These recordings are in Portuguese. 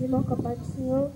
meus irmãos, com a paz do Senhor.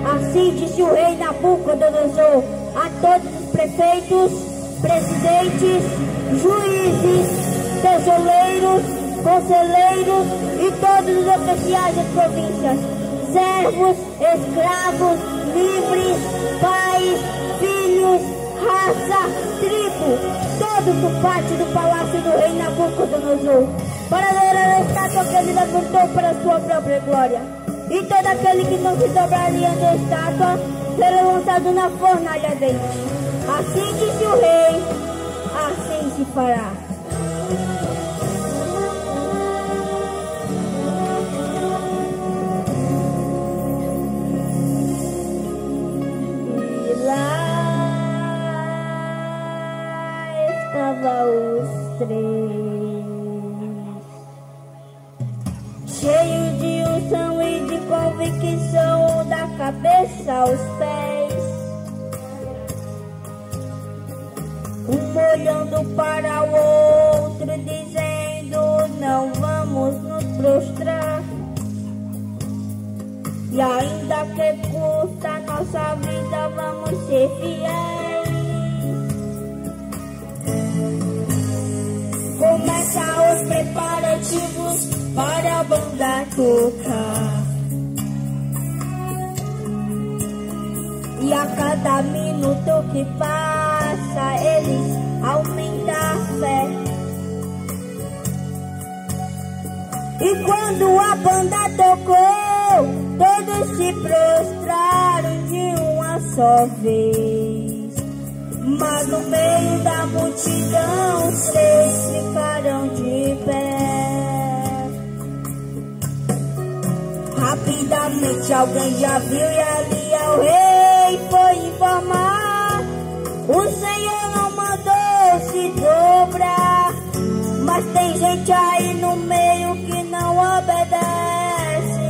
Assim disse o rei Nabucodonosor a todos os prefeitos, presidentes, juízes, tesoureiros, conselheiros e todos os oficiais das províncias, servos, escravos, livres, pais, filhos, raça, tribo, todos do pátio do palácio do rei Nabucodonosor, para adorar a estátua que ele levantou para a sua própria glória. E todo aquele que não se dobraria da estátua será lançado na fornalha ardente. Assim disse o rei, assim se fará. E lá estavam os três, cheios de unção e de convicção, da cabeça aos pés, um olhando para o outro, dizendo: não vamos nos prostrar, e ainda que custa a nossa vida, vamos ser fiéis. Começa os preparativos para a banda tocar, e a cada minuto que passa eles aumentam a fé. E quando a banda tocou, todos se prostraram de uma só vez, mas no meio da multidão os três ficaram de pé. Rapidamente alguém já viu e ali ao rei foi informar: o Senhor não mandou se dobrar, mas tem gente aí no meio que não obedece.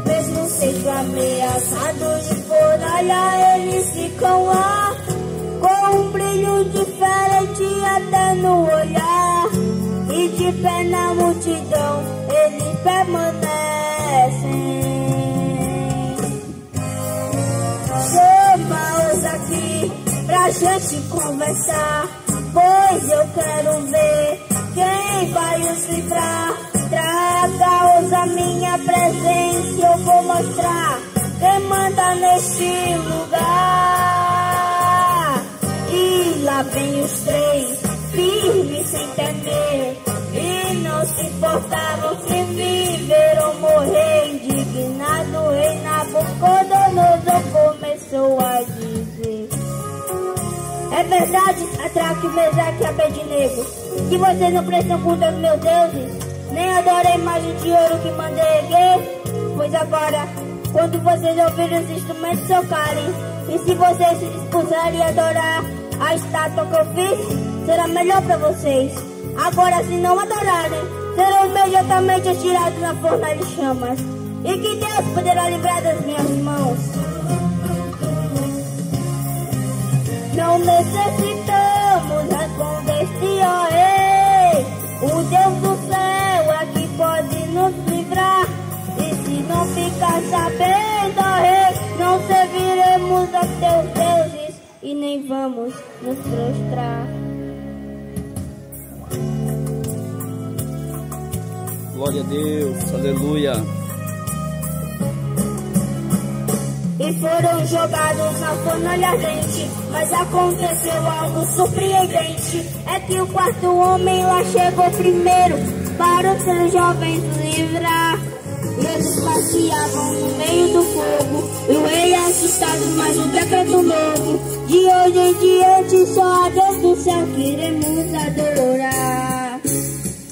Mesmo sendo ameaçados de fornalha, eles ficam lá com um brilho diferente até no olhar, e de pé na multidão eles permanecem. Chama-os aqui pra gente conversar, pois eu quero ver quem vai os livrar. Traga-os a minha presença, eu vou mostrar quem manda neste lugar. E lá vem os três, firmes sem temer, e não se importavam se viver ou morrer. Indignado, o rei Nabucodonosor começou a dizer: é verdade, Sadraque, Mesaque e Abednego, que vocês não prestam culto aos meus deuses, nem adoram a imagem de ouro que mandei erguer? Pois agora, quando vocês ouvirem os instrumentos tocarem, e se vocês se dispuserem a adorar a estátua que eu fiz, será melhor para vocês. Agora, se não adorarem, serão imediatamente atirados na fornalha de chamas. E que Deus poderá livrar das minhas mãos. Não necessitamos responder-te, ó rei. O Deus do céu é que pode nos livrar. E se não ficar sabendo, ó rei, não serviremos aos teus deuses e nem vamos nos prostrar. Glória a Deus, aleluia. E foram jogados na fornalha ardente, mas aconteceu algo surpreendente. É que o quarto homem lá chegou primeiro para os seus jovens livrar. E eles passeavam no meio do fogo, e o rei assustado, mas um decreto novo. De hoje em diante só a Deus do céu queremos adorar.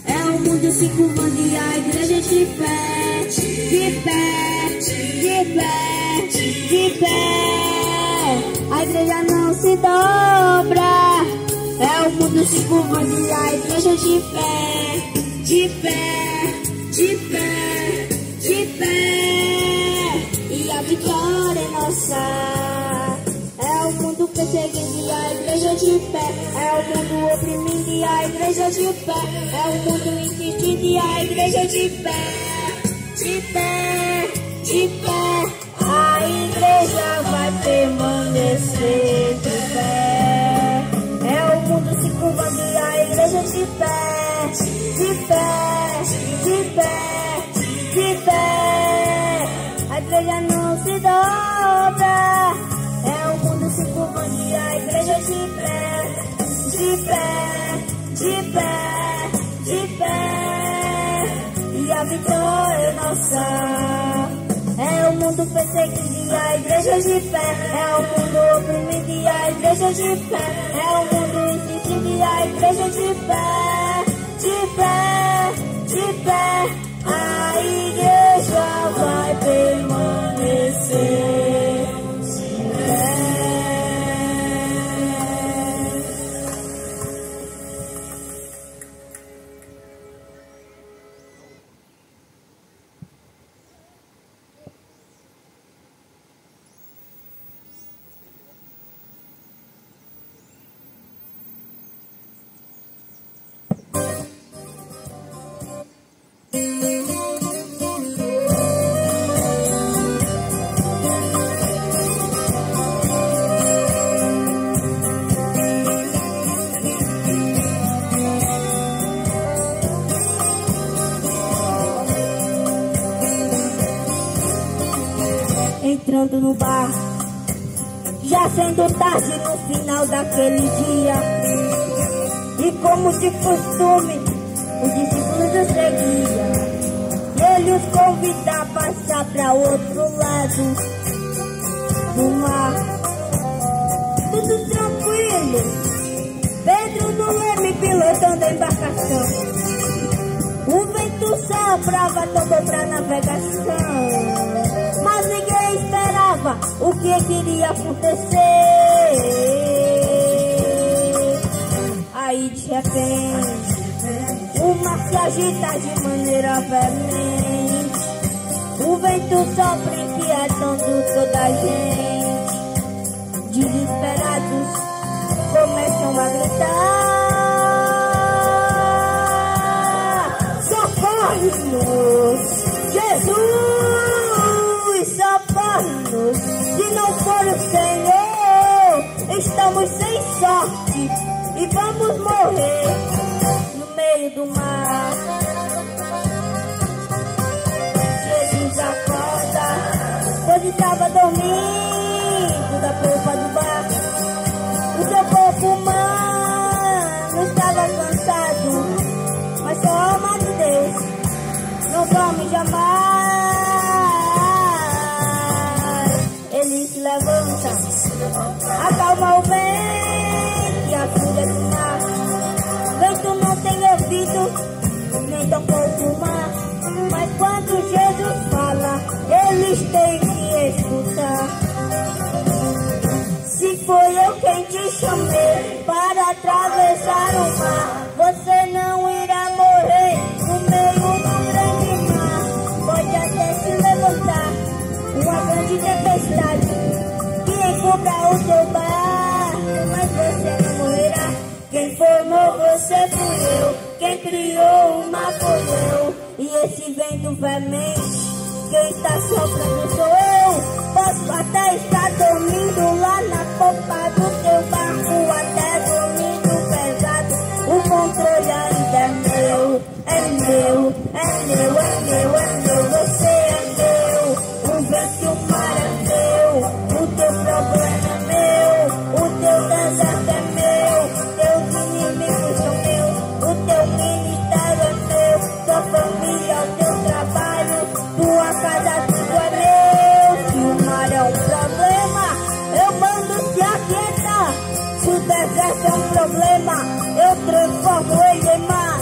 É o mundo se curvando e a igreja de pé, de pé, de pé, de pé. A igreja não se dobra. É o mundo se curvando e a igreja de pé, de pé, de pé, de pé. E a vitória é nossa. É o mundo perseguindo e a igreja de pé. É o mundo oprimindo e a igreja de pé. É o mundo insistindo e a igreja de pé. De pé, de pé. A igreja vai permanecer de pé. É o mundo se curvando e a igreja de pé. De pé, de pé, de pé. A igreja não se dobra. É o mundo se curvando e a igreja de pé, de pé, de pé, de pé. E a vitória é nossa. É o mundo perseguindo e a igreja de pé. É o mundo oprimindo e a igreja de pé. É o mundo insistindo e a igreja de pé, de pé, de pé. A igreja vai permanecer. Entrando no bar, já sendo tarde no final daquele dia, e como de costume, os discípulos o seguiam. Ele os convida a passar para outro lado do mar. Tudo tranquilo, Pedro no leme pilotando a embarcação. O vento soprava todo pra navegação, mas ninguém esperava o que queria acontecer. Aí de repente o mar se agita de maneira veemente. O vento sopra inquietando toda a gente. Desesperados começam a gritar: socorre-nos, Jesus, socorre-nos. Se não for o Senhor, estamos sem sorte e vamos morrer no meio do mar. Jesus acorda, pois estava dormindo da polpa do barco. O seu corpo humano estava cansado, mas só a alma de Deus não dorme jamais. Ele se levanta, acalma o vento e a fúria do mar. O vento não tem ouvido, nem tampouco o mar, mas quando Jesus fala, eles têm que escutar. Se foi eu quem te chamei para atravessar o mar, você não irá morrer no meio do grande mar. Pode até se levantar uma grande tempestade que encubra o teu barco, mas você não morrerá. Quem formou você fui eu, quem criou o mar foi eu. E esse vento veemente, quem está soprando sou eu. Posso até estar dormindo lá na popa do teu barco, até dormindo pesado, o controle ainda é meu, é meu, é meu, é meu, é meu. Você é meu, o vento e o mar é meu, o teu problema é meu, o teu deserto é meu, teus inimigos são meus, o teu ministério é meu, tua família, o teu trabalho, tua problema eu transformo ele em mar,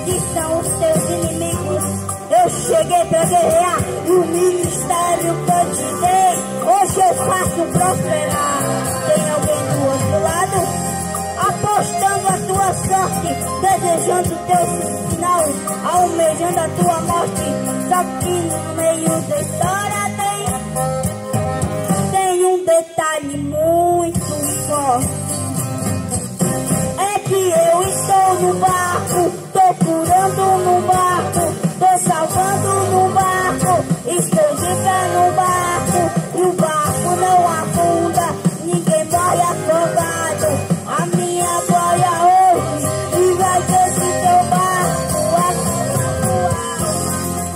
que são os teus inimigos. Eu cheguei para guerrear e o ministério que eu te dei, hoje eu faço prosperar. Tem alguém do outro lado, apostando a tua sorte, desejando teu final, almejando a tua morte. Só que no meio da história tem um detalhe muito forte. É que eu estou no barco, tô curando no barco, tô salvando no barco, estou de pé no barco, e o barco não afunda, ninguém morre afogado. A minha glória hoje e vai desse teu barco,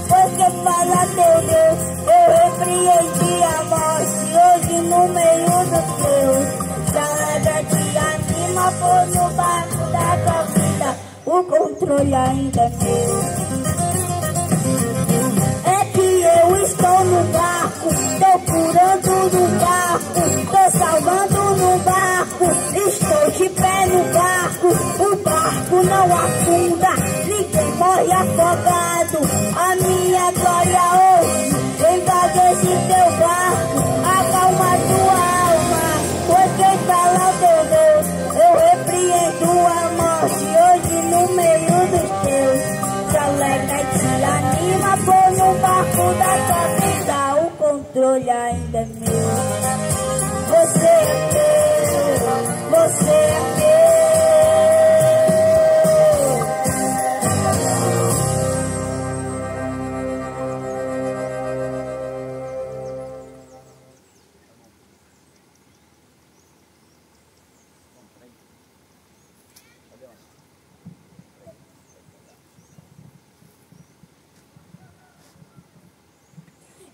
porque fala teu Deus, eu repreendi a morte hoje no meio dos teus. Se alegra, te anima, pôr no barco da tua vida, o controle ainda é meu. É que eu estou no barco, tô curando no barco, tô salvando no barco, estou de pé no barco, o barco não afunda, ninguém morre afogado. A minha glória hoje invade esse teu barco, acalma tua alma, porque fala o teu Deus, eu repreendo a morte hoje no meio dos teus. Se alegra e te anima, pôr no barco da tua vida, o controle ainda é meu. Você é meu, você é meu.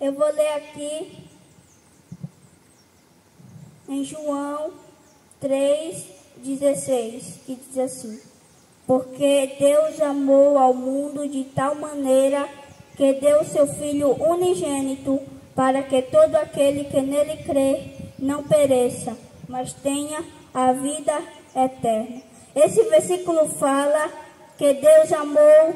Eu vou ler aqui em João 3,16, que diz assim: porque Deus amou ao mundo de tal maneira que deu seu Filho unigênito, para que todo aquele que nele crê não pereça, mas tenha a vida eterna. Esse versículo fala que Deus amou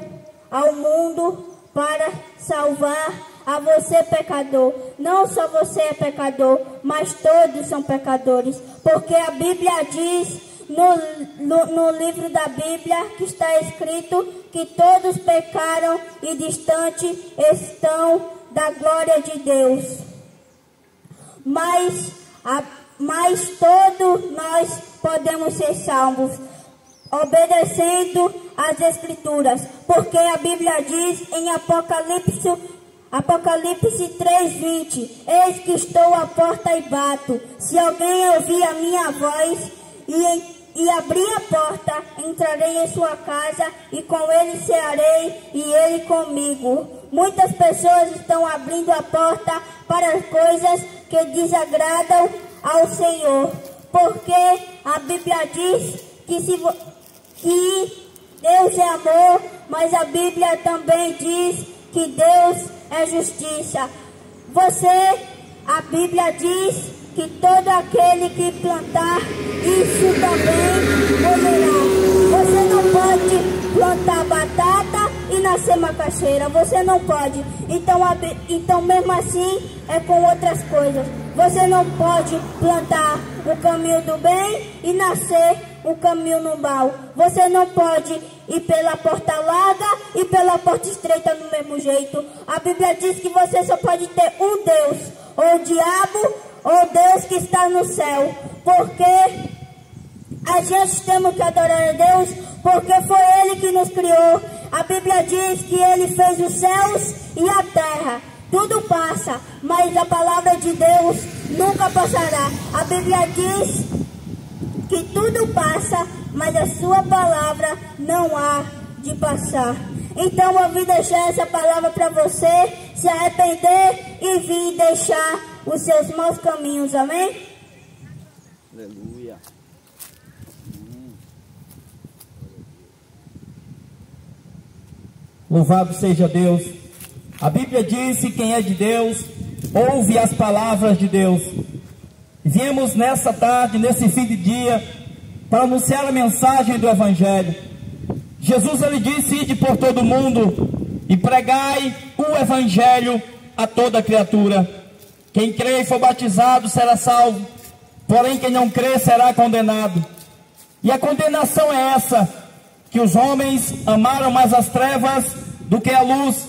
ao mundo para salvar a você, pecador. Não só você é pecador, mas todos são pecadores, porque a Bíblia diz no livro da Bíblia que está escrito que todos pecaram e distante estão da glória de Deus. Mas todos nós podemos ser salvos obedecendo as Escrituras, porque a Bíblia diz em Apocalipse 3:20, eis que estou à porta e bato. Se alguém ouvir a minha voz e abrir a porta, entrarei em sua casa e com ele cearei e ele comigo. Muitas pessoas estão abrindo a porta para coisas que desagradam ao Senhor, porque a Bíblia diz que Deus é amor, mas a Bíblia também diz que Deus é justiça. A Bíblia diz que todo aquele que plantar, isso também colherá. Você não pode plantar batata e nascer macaxeira, você não pode. Então mesmo assim é com outras coisas. Você não pode plantar o caminho do bem e nascer o caminho no mal. Você não pode ir pela porta larga e pela porta estreita do mesmo jeito. A Bíblia diz que você só pode ter um Deus, ou o diabo, ou Deus que está no céu. Porque a gente temos que adorar a Deus, porque foi Ele que nos criou. A Bíblia diz que Ele fez os céus e a terra. Tudo passa, mas a palavra de Deus nunca passará. A Bíblia diz que tudo passa, mas a sua palavra não há de passar. Então eu vim deixar essa palavra para você se arrepender e vir deixar os seus maus caminhos, amém? Aleluia. Louvado seja Deus. A Bíblia diz que quem é de Deus ouve as palavras de Deus. Viemos nessa tarde, nesse fim de dia, para anunciar a mensagem do Evangelho. Jesus, ele disse: ide por todo o mundo e pregai o Evangelho a toda criatura. Quem crê e for batizado será salvo, porém quem não crê será condenado. E a condenação é essa, que os homens amaram mais as trevas do que a luz,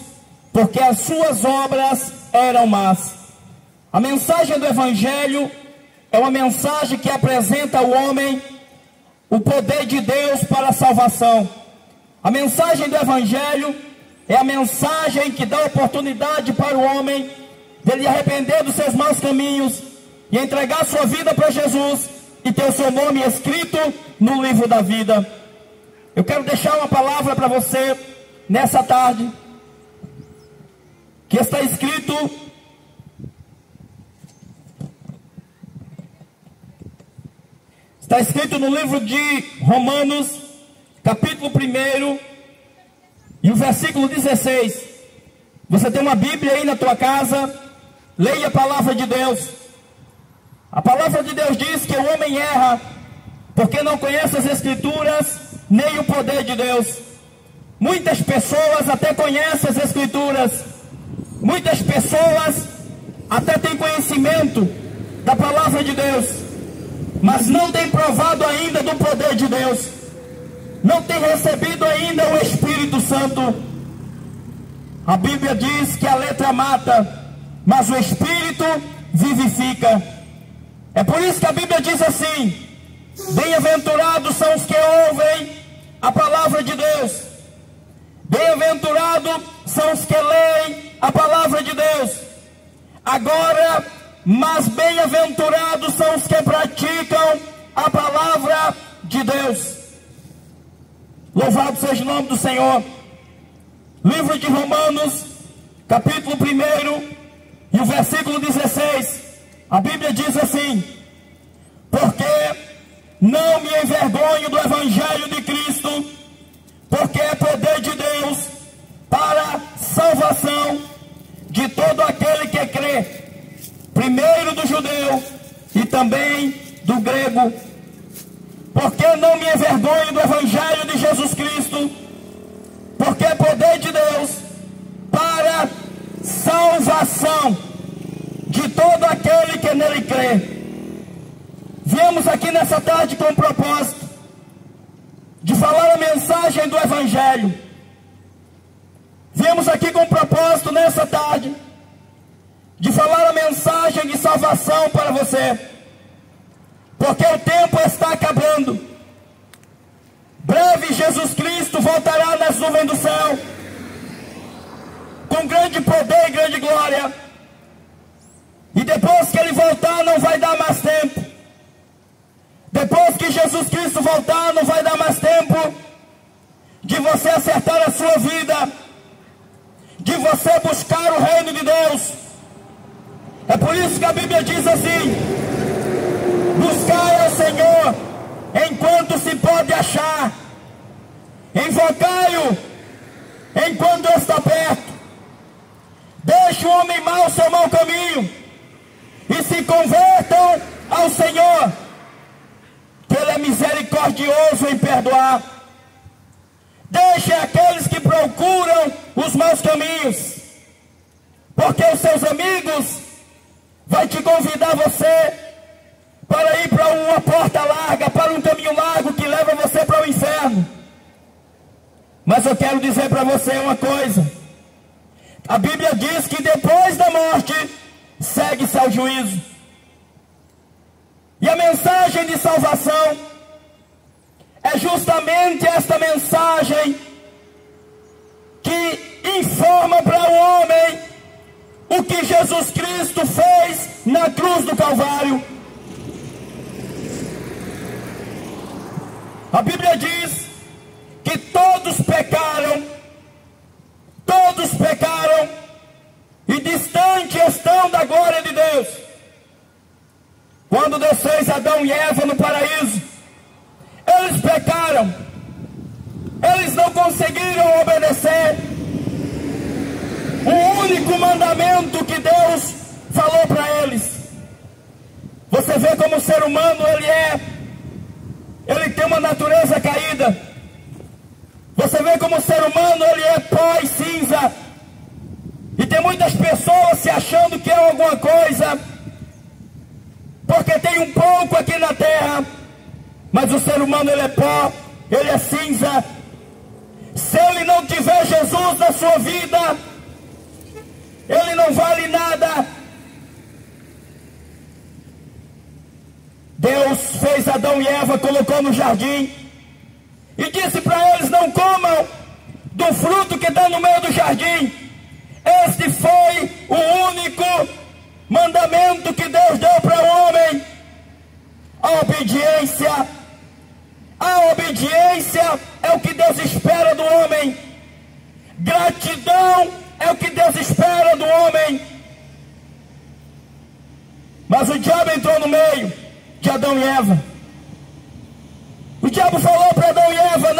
porque as suas obras eram más. A mensagem do Evangelho é uma mensagem que apresenta ao homem o poder de Deus para a salvação. A mensagem do Evangelho é a mensagem que dá oportunidade para o homem dele arrepender dos seus maus caminhos e entregar sua vida para Jesus e ter o seu nome escrito no livro da vida. Eu quero deixar uma palavra para você nessa tarde, que está escrito no livro de Romanos, capítulo 1 e o versículo 16. Você tem uma Bíblia aí na tua casa? Leia a palavra de Deus. A palavra de Deus diz que o homem erra porque não conhece as Escrituras nem o poder de Deus. Muitas pessoas até conhecem as Escrituras, muitas pessoas até têm conhecimento da palavra de Deus, mas não têm provado ainda do poder de Deus, não têm recebido ainda o Espírito Santo. A Bíblia diz que a letra mata, mas o Espírito vivifica. É por isso que a Bíblia diz assim: bem-aventurados são os que ouvem a palavra de Deus, bem-aventurados são os que leem a palavra de Deus. Agora, mas bem-aventurados são os que praticam a palavra de Deus. Louvado seja o nome do Senhor. Livro de Romanos, capítulo 1 e o versículo 16. A Bíblia diz assim: porque não me envergonho do Evangelho de Cristo, porque é poder de Deus para salvação de todo aquele que crê, primeiro do judeu e também do grego. Porque não me envergonho do Evangelho de Jesus Cristo, porque é poder de Deus para salvação de todo aquele que nele crê. Viemos aqui nessa tarde com o propósito de falar a mensagem do Evangelho. Viemos aqui com o propósito nessa tarde de falar a mensagem de salvação para você, porque o tempo está acabando. Breve Jesus Cristo voltará nas nuvens do céu, com grande poder e grande glória. E depois que ele voltar, não vai dar mais tempo. Depois que Jesus Cristo voltar, não vai dar mais tempo de você acertar a sua vida, de você buscar o reino de Deus. É por isso que a Bíblia diz assim: buscai ao Senhor enquanto se pode achar, invocai-o enquanto está perto. Deixe o homem mau seu mau caminho e se convertam ao Senhor, que Ele é misericordioso em perdoar. Deixe aqueles que procuram os maus caminhos, porque os seus amigos vão te convidar você para ir para uma porta larga, para um caminho largo que leva você para o inferno. Mas eu quero dizer para você uma coisa: a Bíblia diz que depois da morte segue-se ao juízo. E a mensagem de salvação é justamente esta mensagem que informa para o homem o que Jesus Cristo fez na cruz do Calvário. A Bíblia diz que todos pecaram e distante estão da glória de Deus. Quando Deus fez Adão e Eva no paraíso, eles pecaram, eles não conseguiram obedecer o único mandamento que Deus falou para eles. Você vê como o ser humano ele tem vida. Você vê como o ser humano, ele é pó e cinza. E tem muitas pessoas se achando que é alguma coisa, porque tem um pouco aqui na terra. Mas o ser humano, ele é pó, ele é cinza. Se ele não tiver Jesus na sua vida, ele não vale nada. Deus fez Adão e Eva, colocou no jardim e disse para eles: não comam do fruto que está no meio do jardim. Este foi o único mandamento que Deus deu para o homem. A obediência. A obediência é o que Deus espera do homem. Gratidão é o que Deus espera do homem. Mas o diabo entrou no meio de Adão e Eva. O diabo falou para Adão e Eva: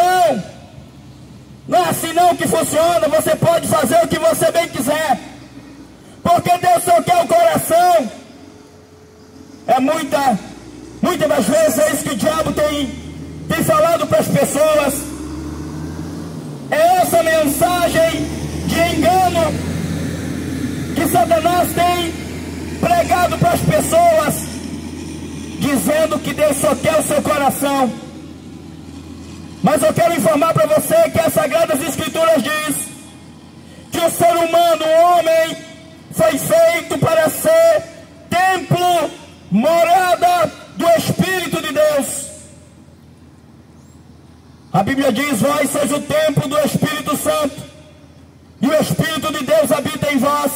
não é assim não que funciona. Você pode fazer o que você bem quiser, porque Deus só quer o coração. É muitas das vezes é isso que o diabo tem falado para as pessoas. É essa mensagem de engano que Satanás tem pregado para as pessoas, dizendo que Deus só quer o seu coração. Mas eu quero informar para você que as Sagradas Escrituras diz que o ser humano, o homem, foi feito para ser templo, morada do Espírito de Deus. A Bíblia diz: vós sois o templo do Espírito Santo, e o Espírito de Deus habita em vós.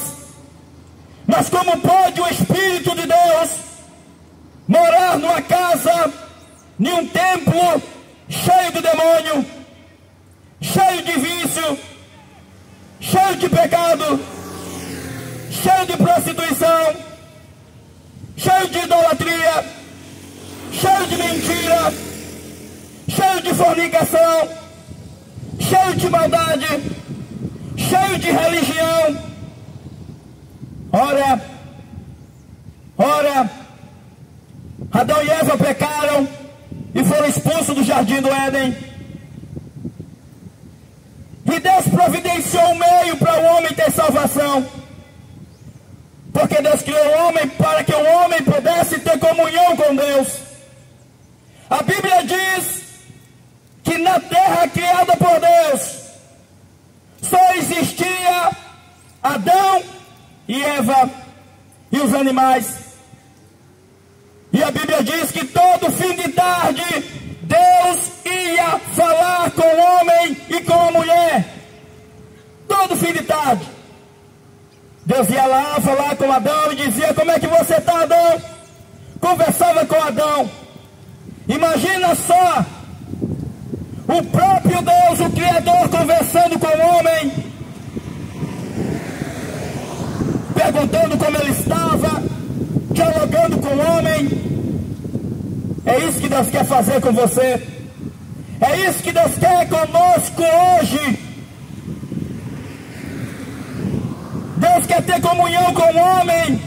Mas como pode o Espírito de Deus morar numa casa, em um templo cheio de demônio, cheio de vício, cheio de pecado, cheio de prostituição, cheio de idolatria, cheio de mentira, cheio de fornicação, cheio de maldade, cheio de religião? Ora, Adão e Eva pecaram e foram expulsos do jardim do Éden. E Deus providenciou um meio para o homem ter salvação, porque Deus criou o homem para que o homem pudesse ter comunhão com Deus. A Bíblia diz que na terra criada por Deus só existia Adão e Eva e os animais. E a Bíblia diz que todo fim de tarde Deus ia falar com o homem e com a mulher. Todo fim de tarde Deus ia lá falar com Adão e dizia: como é que você está, Adão? Conversava com Adão. Imagina só, o próprio Deus, o Criador, conversando com o homem, perguntando como ele estava, dialogando com o homem. É isso que Deus quer fazer com você. É isso que Deus quer conosco hoje. Deus quer ter comunhão com o homem,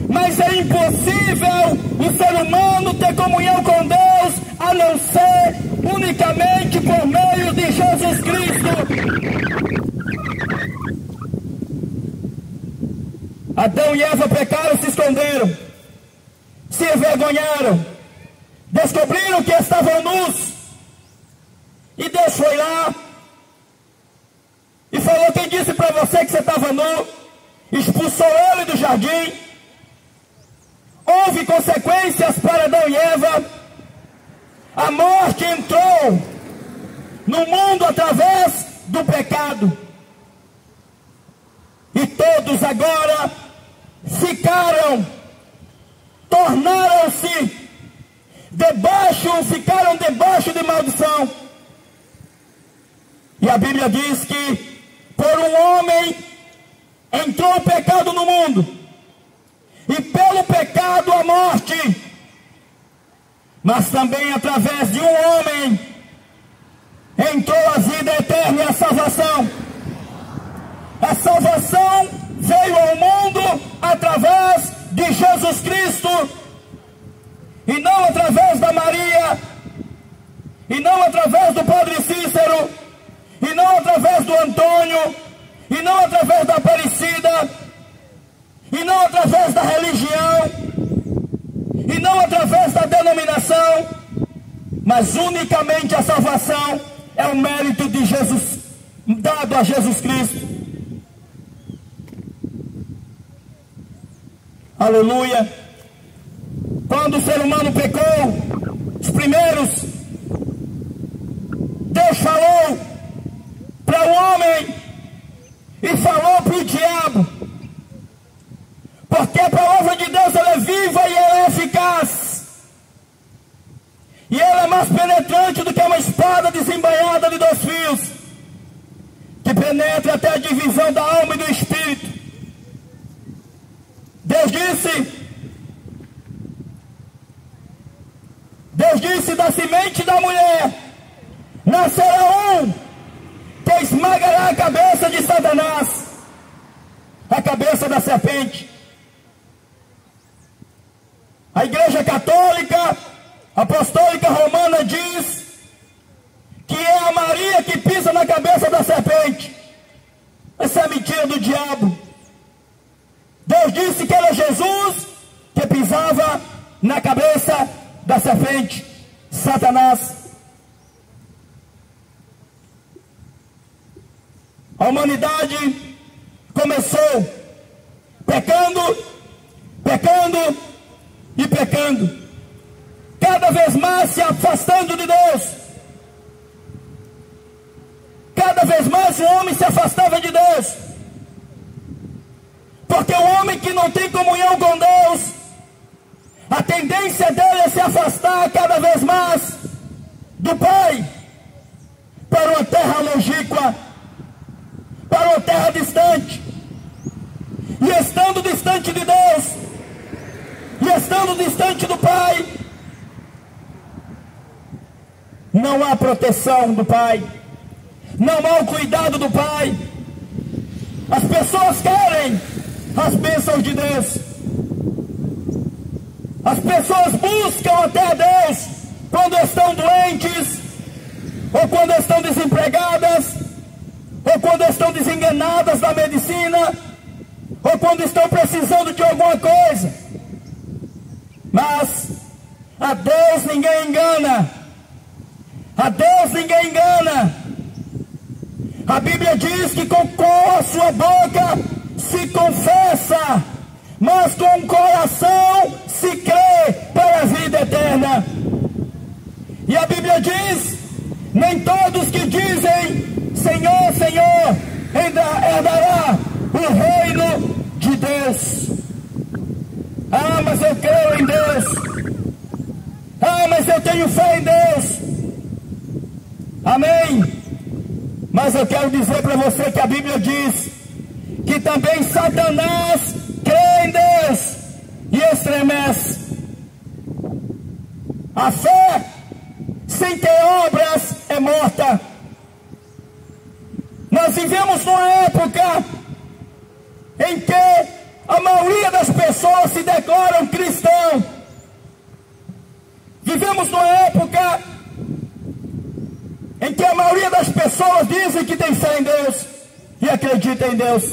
mas é impossível o ser humano ter comunhão com Deus a não ser unicamente por meio de Jesus Cristo. Adão e Eva pecaram, se esconderam, se envergonharam, descobriram que estavam nus, e Deus foi lá e falou: quem disse para você que você estava nu? Expulsou ele do jardim. Houve consequências para Adão e Eva. A morte entrou no mundo através do pecado, e todos agora tornaram-se ficaram debaixo de maldição. E a Bíblia diz que por um homem entrou o pecado no mundo, e pelo pecado a morte, mas também através de um homem entrou a vida eterna e a salvação. A salvação veio ao mundo através de Jesus Cristo, e não através da Maria, e não através Padre Cícero, e não através do Antônio, e não através da Aparecida, e não através da religião, e não através da denominação, mas unicamente a salvação é o mérito de Jesus, dado a Jesus Cristo. Aleluia. Quando o ser humano pecou, os primeiros, Deus falou para o homem e falou para o diabo, porque a palavra de Deus ela é viva e ela é eficaz, e ela é mais penetrante do que uma espada desembainhada de 2 fios, que penetra até a divisão da alma e do espírito. Deus disse, da semente da mulher nascerá um que esmagará a cabeça de Satanás, a cabeça da serpente. A Igreja Católica Apostólica Romana diz que é a Maria que pisa na cabeça da serpente. Essa é a mentira do diabo. Deus disse que era Jesus que pisava na cabeça da serpente, Satanás. A humanidade começou pecando, pecando e pecando, cada vez mais se afastando de Deus. Cada vez mais o homem se afastava de Deus, porque o homem que não tem comunhão com Deus, a tendência dele é se afastar cada vez mais do Pai, para uma terra longínqua, para uma terra distante. E estando distante de Deus, e estando distante do Pai, não há proteção do Pai, não há o cuidado do Pai. As pessoas querem as bênçãos de Deus, as pessoas buscam até a Deus quando estão doentes, ou quando estão desempregadas, ou quando estão desenganadas da medicina, ou quando estão precisando de alguma coisa. Mas a Deus ninguém engana, a Deus ninguém engana. A Bíblia diz que com a sua boca se confessa, mas com o coração se crê para a vida eterna. E a Bíblia diz, nem todos que dizem Senhor, Senhor, herdará o reino de Deus. Ah, mas eu creio em Deus. Ah, mas eu tenho fé em Deus. Amém. Mas eu quero dizer para você que a Bíblia diz que também Satanás crê em Deus e estremece. A fé sem ter obras é morta. Nós vivemos numa época em que a maioria das pessoas se declaram cristão. Vivemos numa época em que a maioria das pessoas dizem que tem fé em Deus e acredita em Deus.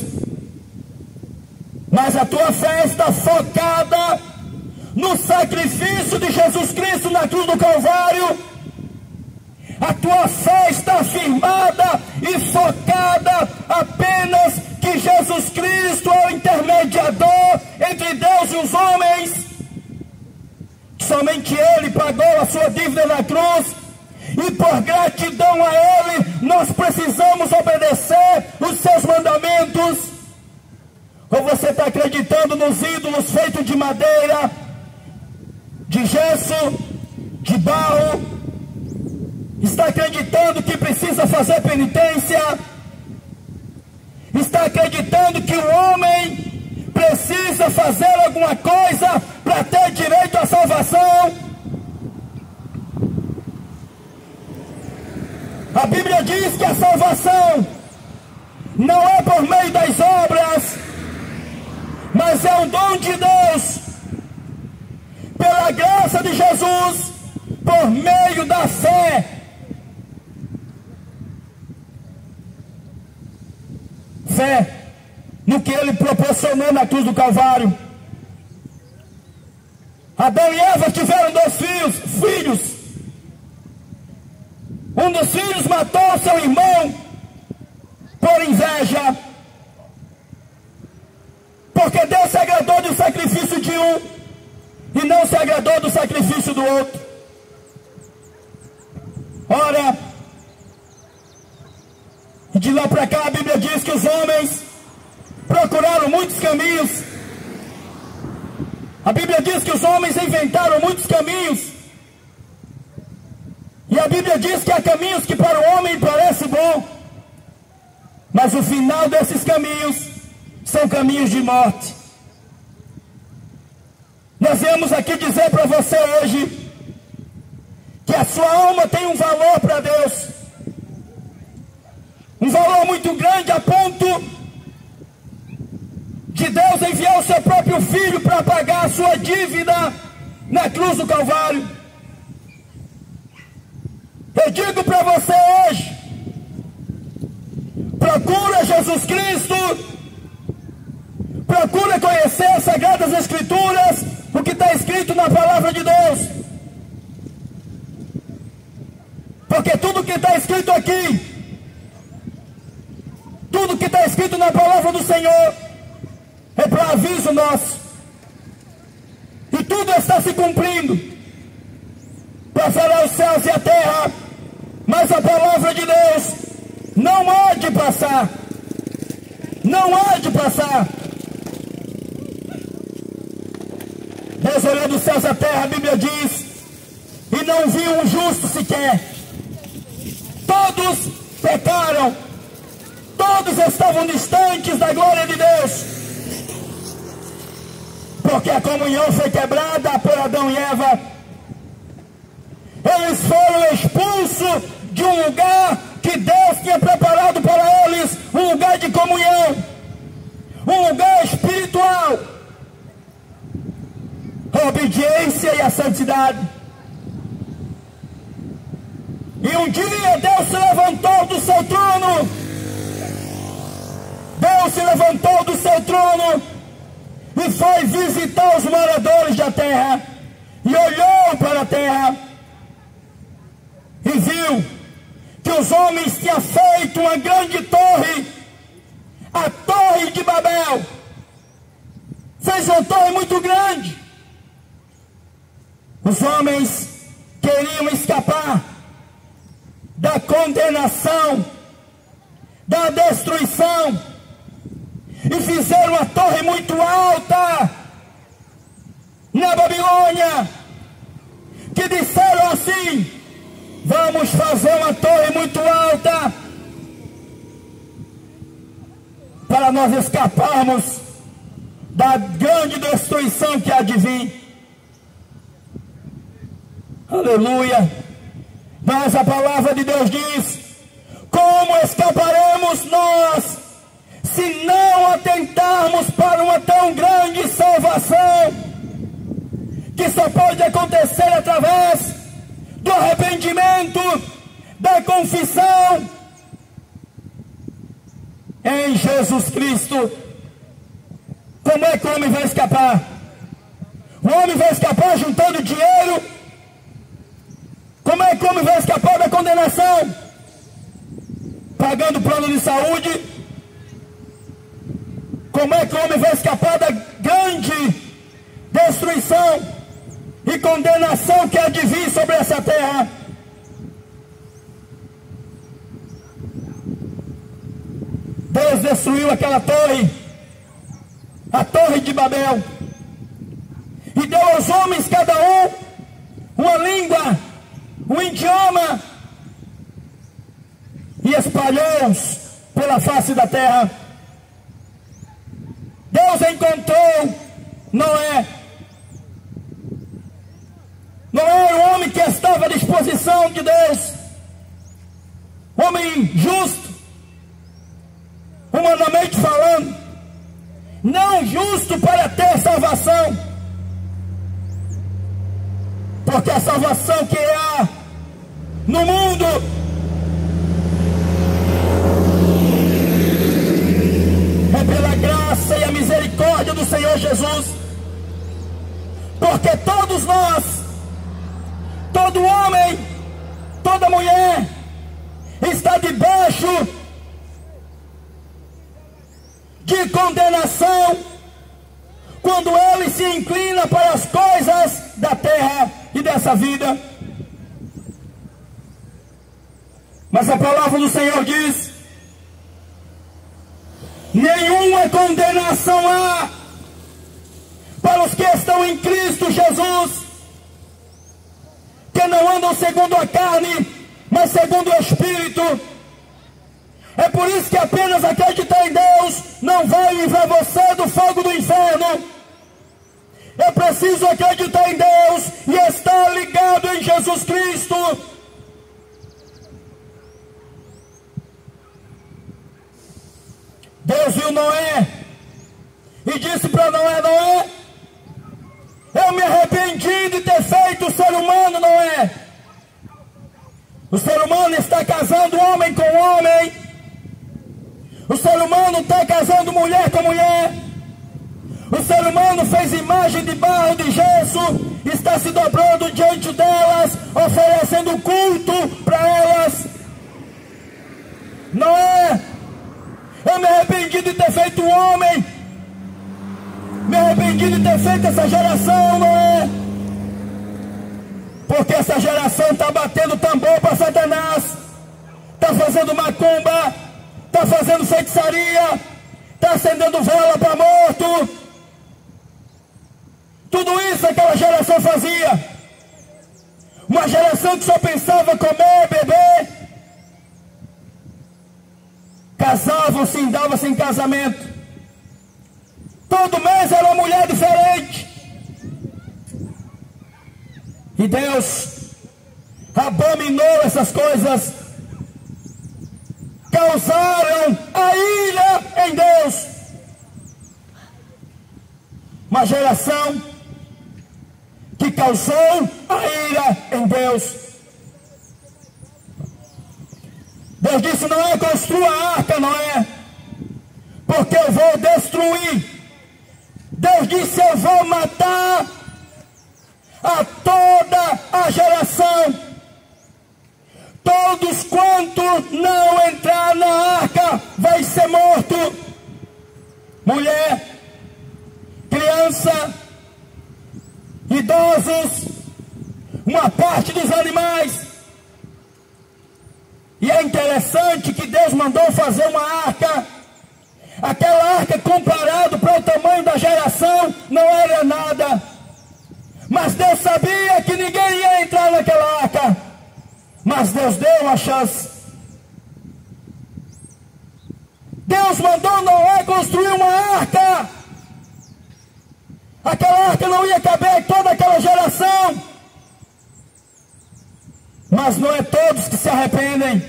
Mas a tua fé está focada no sacrifício de Jesus Cristo na cruz do Calvário. A tua fé está firmada e focada apenas que Jesus Cristo é o intermediador entre Deus e os homens. Somente Ele pagou a sua dívida na cruz, e por gratidão a Ele nós precisamos obedecer os seus mandamentos. Ou você está acreditando nos ídolos feitos de madeira, de gesso, de barro? Está acreditando que precisa fazer penitência? Está acreditando que o homem precisa fazer alguma coisa para ter direito à salvação? A Bíblia diz que a salvação não é por meio das obras, mas é um dom de Deus, pela graça de Jesus, por meio da fé. fé no que Ele proporcionou na cruz do Calvário. Adão e Eva tiveram 2 filhos. Um dos filhos matou seu irmão por inveja, porque Deus se agradou do sacrifício de um e não se agradou do sacrifício do outro. Ora, de lá para cá a Bíblia diz que os homens procuraram muitos caminhos. A Bíblia diz que os homens inventaram muitos caminhos. E a Bíblia diz que há caminhos que para o homem parece bom, mas o final desses caminhos são caminhos de morte. Nós viemos aqui dizer para você hoje que a sua alma tem um valor para Deus, um valor muito grande, a ponto de Deus enviar o seu próprio Filho para pagar a sua dívida na cruz do Calvário. Eu digo para você hoje, procura Jesus Cristo, procura conhecer as Sagradas Escrituras, o que está escrito na Palavra de Deus. Porque tudo que está escrito aqui, tudo que está escrito na Palavra do Senhor, é para aviso nosso. E tudo está se cumprindo. Passará os céus e a terra, mas a Palavra de Deus não há de passar. Não há de passar. Deus olhou dos céus à terra, a Bíblia diz, e não viu um justo sequer. Todos pecaram. Todos estavam distantes da glória de Deus. Porque a comunhão foi quebrada por Adão e Eva. Eles foram expulsos de um lugar que Deus tinha preparado para eles, um lugar de comunhão, um lugar espiritual, a obediência e a santidade. E um dia Deus se levantou do seu trono. Deus se levantou do seu trono e foi visitar os moradores da terra, e olhou para a terra e viu que os homens tinham feito uma grande torre, a Torre de Babel. Fez uma torre muito grande. Os homens queriam escapar da condenação, da destruição, e fizeram uma torre muito alta na Babilônia, que disseram assim: vamos fazer uma torre muito alta para nós escaparmos da grande destruição que há de vir. Aleluia. Mas a palavra de Deus diz: como escaparemos nós se não atentarmos para uma tão grande salvação, que só pode acontecer através do arrependimento, da confissão em Jesus Cristo? Como é que o homem vai escapar? O homem vai escapar juntando dinheiro? Como é que o homem vai escapar da condenação? Pagando plano de saúde? Como é que o homem vai escapar da grande destruição e condenação que há de vir sobre essa terra? Deus destruiu aquela torre, a Torre de Babel, e deu aos homens cada um uma língua, um idioma, e espalhou-os pela face da terra. Deus encontrou Noé. Noé era um homem que estava à disposição de Deus, homem justo, humanamente falando, não justo para ter salvação, porque a salvação que há no mundo debaixo de condenação quando ele se inclina para as coisas da terra e dessa vida. Mas a palavra do Senhor diz: nenhuma condenação há para os que estão em Cristo Jesus, que não andam segundo a carne, mas segundo o Espírito. É por isso que apenas acreditar em Deus não vai livrar você do fogo do inferno. É preciso acreditar em Deus e estar ligado em Jesus Cristo. Deus viu Noé e disse para Noé: Noé, eu me arrependi de ter feito o ser humano, Noé. O ser humano está casando homem com homem. O ser humano está casando mulher com mulher. O ser humano fez imagem de barro, de gesso, está se dobrando diante delas, oferecendo culto para elas. Noé, eu me arrependi de ter feito um homem. Me arrependi de ter feito essa geração, Noé. Porque essa geração está batendo tambor para Satanás, está fazendo macumba, está fazendo feitiçaria, está acendendo vela para morto. Tudo isso aquela geração fazia. Uma geração que só pensava comer, beber. Casavam-se, davam-se em casamento. Todo mês era uma mulher diferente. E Deus abominou essas coisas. Causaram a ira em Deus. Uma geração que causou a ira em Deus. Deus disse: Noé, construa a arca, Noé, porque eu vou destruir. Deus disse: eu vou matar a toda a geração. Todos quanto não entrar na arca vai ser morto. Mulher, criança, idosos, uma parte dos animais. E é interessante que Deus mandou fazer uma arca. Aquela arca, comparado para o tamanho da geração, não era nada. Mas Deus sabia que ninguém ia entrar naquela arca. Mas Deus deu uma chance. Deus mandou Noé construir uma arca. Aquela arca não ia caber toda aquela geração. Mas não é todos que se arrependem.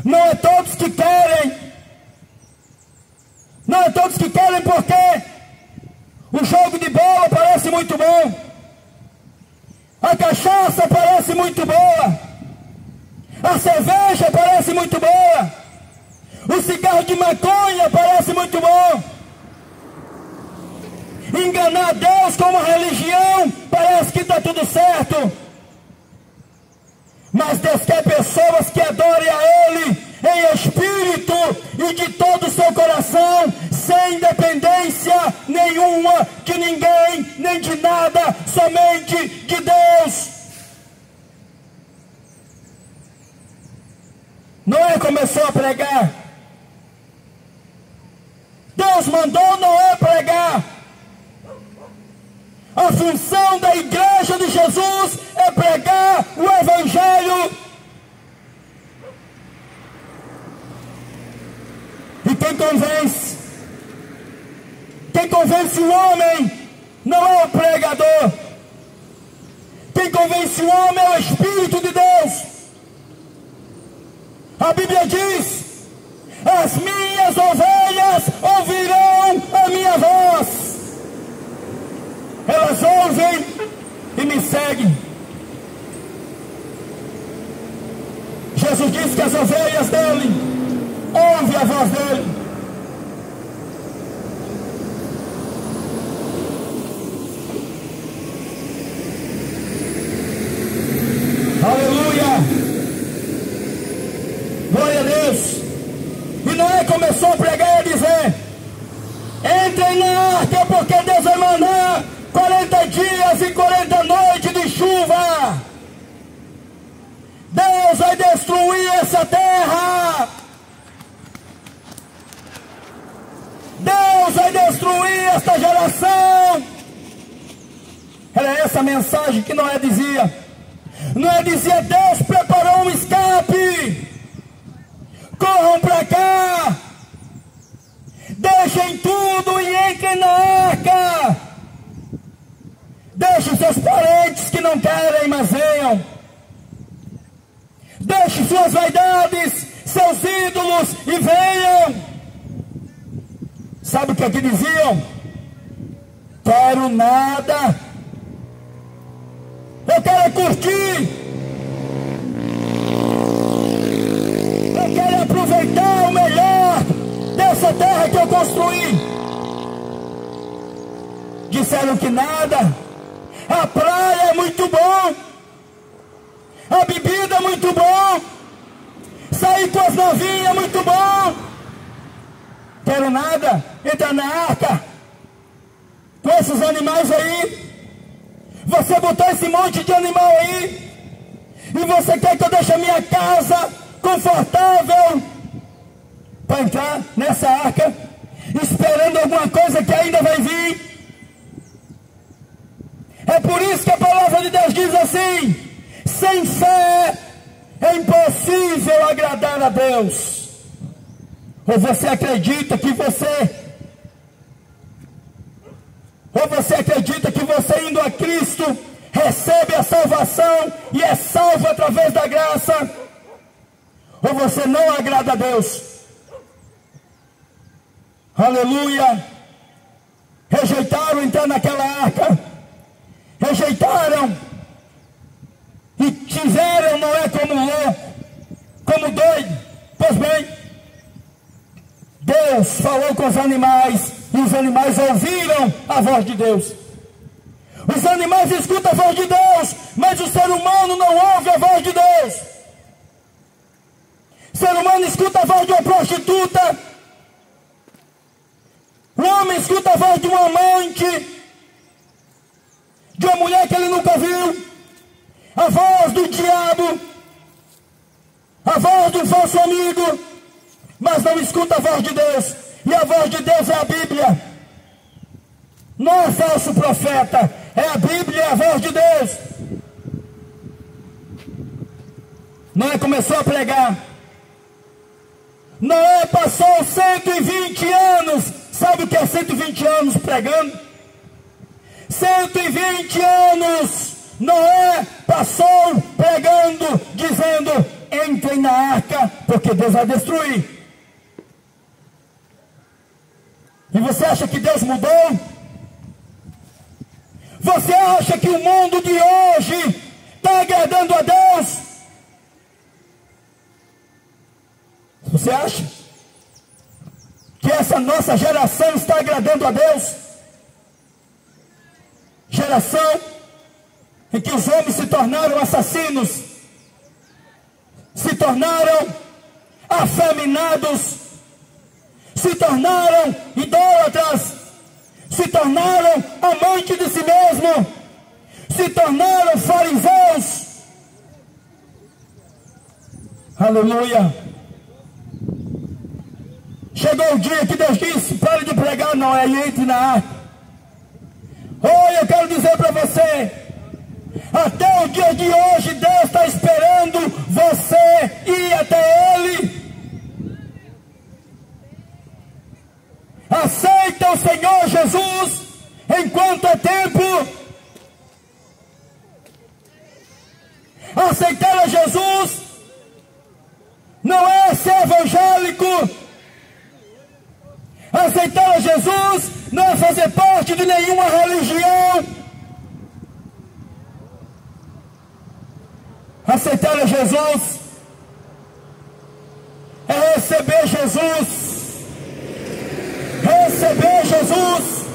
Não é todos que querem. Não é todos que querem porque o jogo de bola parece muito bom. A cachaça parece muito boa. A cerveja parece muito boa. O cigarro de maconha parece muito bom. Enganar Deus com uma religião parece que está tudo certo. Mas Deus quer pessoas que adorem a Ele em espírito e de todo o seu coração, sem dependência nenhuma de ninguém, nem de nada, somente de Deus. Noé começou a pregar. Deus mandou Noé pregar. A função da igreja de Jesus é pregar o Evangelho. E quem convence o homem não é o pregador. Quem convence o homem é o Espírito de Deus. A Bíblia diz: as minhas ovelhas ouvirão a minha voz. Elas ouvem e me seguem. Jesus disse que as ovelhas dele ouvem a voz dele. Aleluia! Glória a Deus! dias e 40 noites de chuva. Deus vai destruir essa terra. Deus vai destruir esta geração. Era essa a mensagem que Noé dizia. Noé dizia: Deus preparou um escape. Corram para cá. Deixem tudo e entrem na arca. Deixe seus parentes que não querem, mas venham. Deixe suas vaidades, seus ídolos e venham. Sabe o que é que diziam? Quero nada. Eu quero curtir. Eu quero aproveitar o melhor dessa terra que eu construí. Disseram que nada. A praia é muito bom. A bebida é muito bom. Sair com as novinhas é muito bom. Quero nada. Entrar na arca com esses animais aí. Você botou esse monte de animal aí e você quer que eu deixe a minha casa confortável para entrar nessa arca, esperando alguma coisa que ainda vai vir? É por isso que a palavra de Deus diz assim: sem fé é impossível agradar a Deus. Ou você acredita que você indo a Cristo recebe a salvação e é salvo através da graça, ou você não agrada a Deus. Aleluia. Rejeitaram entrar naquela arca, rejeitaram e tiveram Noé como louco, como doido. Pois bem, Deus falou com os animais e os animais ouviram a voz de Deus. Os animais escutam a voz de Deus, mas o ser humano não ouve a voz de Deus. O ser humano escuta a voz de uma prostituta. O homem escuta a voz de um amante, de uma mulher que ele nunca viu. A voz do diabo, a voz do falso amigo, mas não escuta a voz de Deus. E a voz de Deus é a Bíblia. Não é falso profeta, é a Bíblia, é a voz de Deus. Noé começou a pregar. Noé passou 120 anos. Sabe o que é 120 anos pregando? 120 anos Noé passou pregando, dizendo: entrem na arca, porque Deus vai destruir. E você acha que Deus mudou? Você acha que o mundo de hoje está agradando a Deus? Você acha que essa nossa geração está agradando a Deus? Geração em que os homens se tornaram assassinos, se tornaram afeminados, se tornaram idólatras, se tornaram amantes de si mesmo, se tornaram fariseus. Aleluia. Chegou o dia que Deus disse: pare de pregar, Noé, e entre na arca. Olha, eu quero dizer para você, até o dia de hoje Deus está esperando você ir até Ele. Aceita o Senhor Jesus enquanto é tempo. Aceitar a Jesus não é ser evangélico. Aceitar a Jesus não é fazer parte de nenhuma religião. Aceitar a Jesus é receber Jesus. Receber Jesus.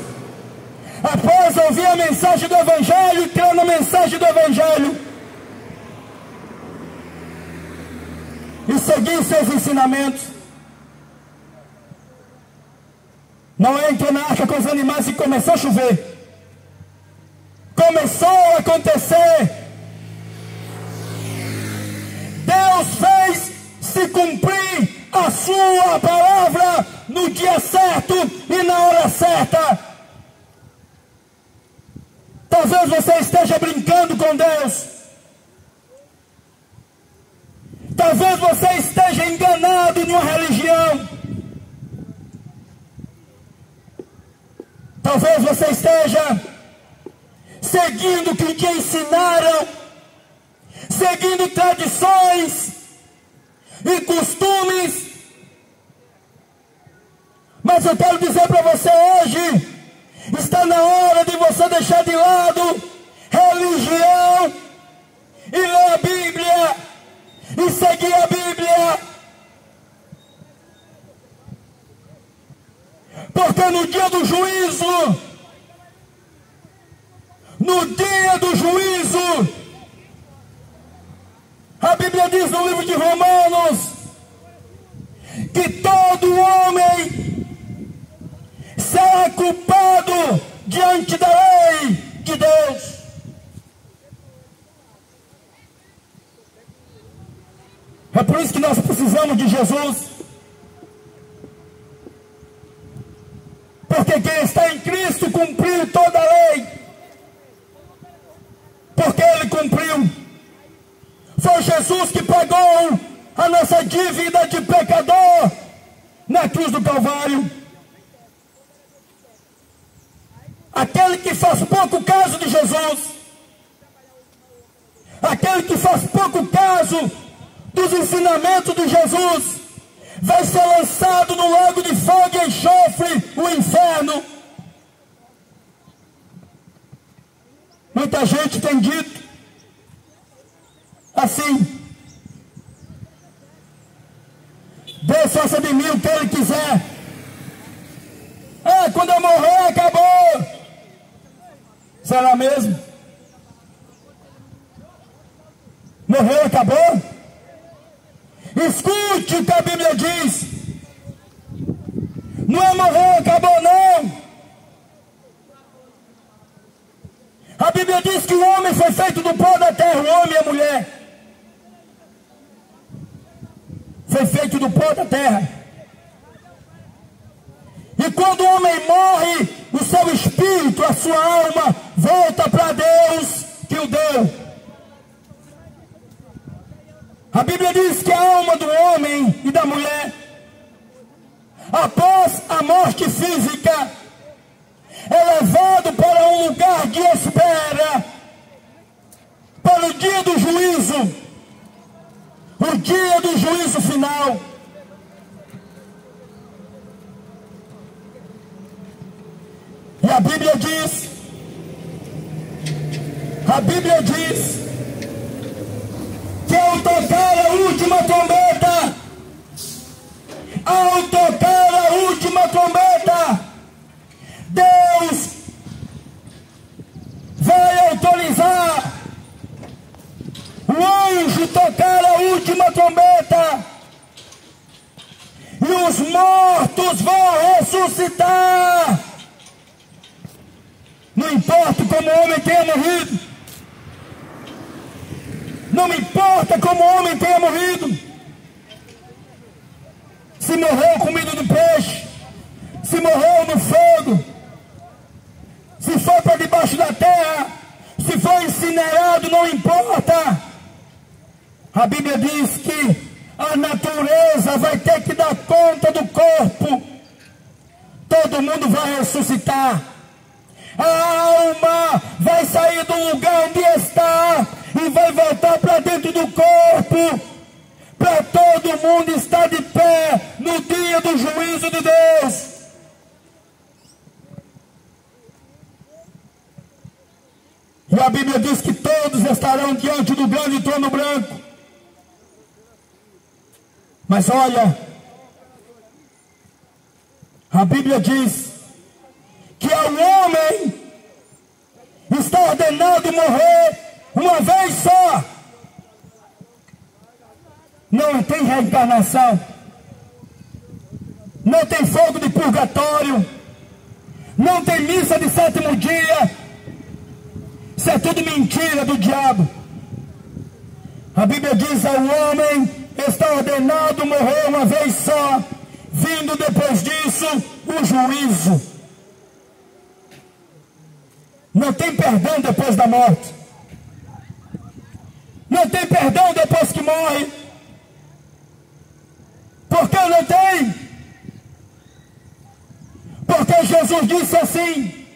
Após ouvir a mensagem do Evangelho, crer na mensagem do Evangelho e seguir seus ensinamentos. Não entrou na arca com os animais e começou a chover. acontecer. Deus fez se cumprir a sua palavra no dia certo e na hora certa. Talvez você esteja brincando com Deus. Talvez você esteja enganado em uma religião. Talvez você esteja seguindo o que te ensinaram, seguindo tradições e costumes. Mas eu quero dizer para você hoje, está na hora de você deixar de lado religião e ler a Bíblia e seguir a Bíblia. Porque no dia do juízo, a Bíblia diz no livro de Romanos que todo homem será culpado diante da lei de Deus. É por isso que nós precisamos de Jesus. Porque quem está em Cristo cumpriu toda a lei. Porque Ele cumpriu. Foi Jesus que pagou a nossa dívida de pecador na cruz do Calvário. Aquele que faz pouco caso de Jesus, aquele que faz pouco caso dos ensinamentos de Jesus, vai ser lançado no lago de fogo e enxofre, o inferno. Muita gente tem dito assim: Deus faça de mim o que Ele quiser. Quando eu morrer, acabou. Será mesmo? Morreu, acabou? Escute o que a Bíblia diz. Não é morreu, acabou, não. A Bíblia diz que o homem foi feito do pó da terra, o homem e a mulher. Foi feito do pó da terra. E quando o homem morre, o seu espírito, a sua alma, volta para Deus que o deu. A Bíblia diz que a alma do homem e da mulher, após a morte física, é levado para um lugar de espera, para o dia do juízo, o dia do juízo final. E a Bíblia diz que ao tocar a última trombeta, Deus vai autorizar o anjo tocar a última trombeta e os mortos vão ressuscitar. Não importa como o homem tenha morrido, não importa como o homem tenha morrido, se morreu comido de peixe, se morreu no fogo, se foi para debaixo da terra, se foi incinerado, não importa. A Bíblia diz que a natureza vai ter que dar conta do corpo. Todo mundo vai ressuscitar. A alma vai sair do lugar onde está e vai voltar para dentro do corpo, para todo mundo estar de pé no dia do juízo de Deus. E a Bíblia diz que todos estarão diante do grande trono branco. Mas olha, a Bíblia diz que ao homem está ordenado morrer uma vez só. Não tem reencarnação, não tem fogo de purgatório, não tem missa de sétimo dia. Se é tudo mentira do diabo. A Bíblia diz: ao homem está ordenado morrer uma vez só, vindo depois disso o juízo. Não tem perdão depois da morte. Não tem perdão depois que morre. Por que não tem? Porque Jesus disse assim: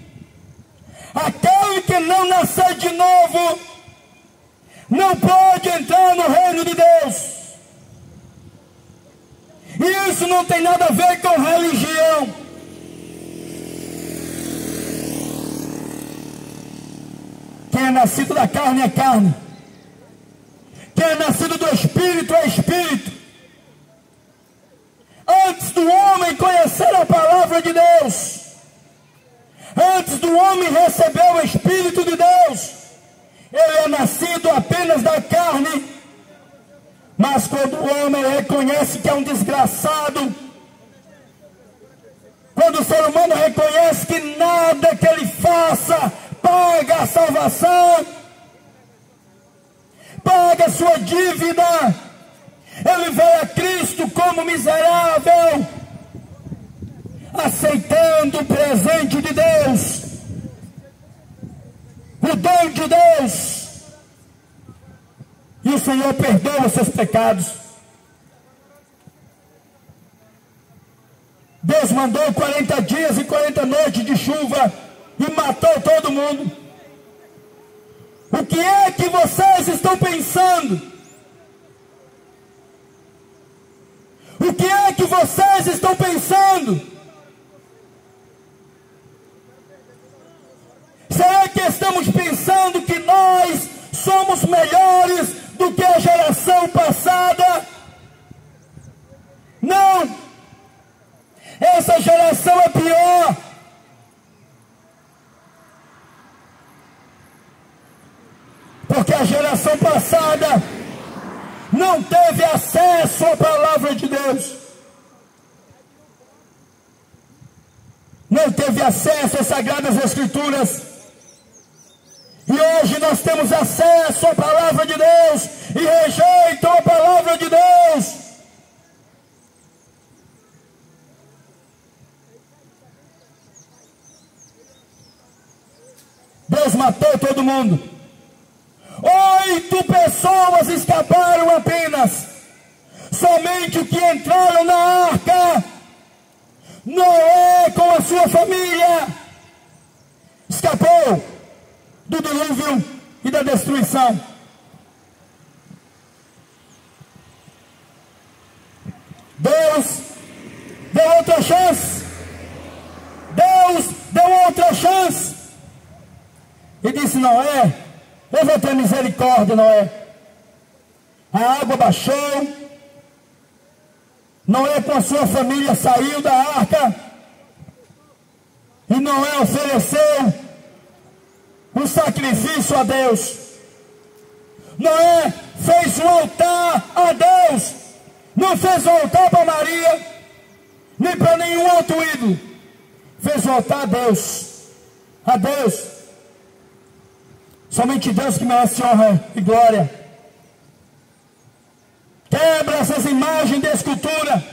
aquele que não nascer de novo não pode entrar no reino de Deus. E isso não tem nada a ver com religião. Quem é nascido da carne é carne. Quem é nascido do Espírito é Espírito. Antes do homem conhecer a palavra de Deus, antes do homem receber o Espírito de Deus, ele é nascido apenas da carne. Mas quando o homem reconhece que é um desgraçado, quando o ser humano reconhece que nada que ele faça paga a salvação, paga a sua dívida, ele vê a Cristo como miserável, aceitando o presente de Deus, o dom de Deus, e o Senhor perdoa os seus pecados. Deus mandou 40 dias e 40 noites de chuva e matou todo mundo. O que é que vocês estão pensando? O que é que vocês estão pensando? Será que estamos pensando que nós somos melhores do que a geração passada? Não! Essa geração é pior. Porque a geração passada não teve acesso à palavra de Deus. Não teve acesso às Sagradas Escrituras. E hoje nós temos acesso à palavra de Deus e rejeitam a palavra de Deus. Deus matou todo mundo. 8 pessoas escaparam apenas. Somente o que entraram na arca, Noé com a sua família, escapou do dilúvio e da destruição. Deus deu outra chance. Deus deu outra chance. E disse: Noé, eu vou ter misericórdia, Noé. A água baixou. Noé com a sua família saiu da arca. E Noé ofereceu um sacrifício a Deus. Noé fez um altar a Deus. Não fez um altar para Maria, nem para nenhum outro ídolo. Fez um altar a Deus. A Deus. Somente Deus que merece honra e glória. Quebra essas imagens de escultura.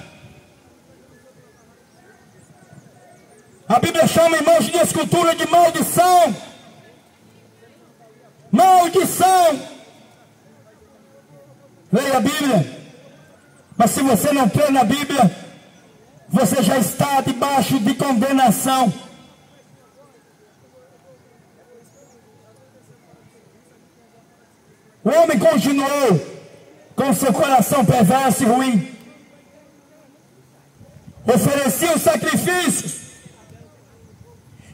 A Bíblia chama imagem de escultura de maldição. Maldição. Leia a Bíblia. Mas se você não crê na Bíblia, você já está debaixo de condenação. O homem continuou com seu coração perverso e ruim. Ofereciam sacrifícios.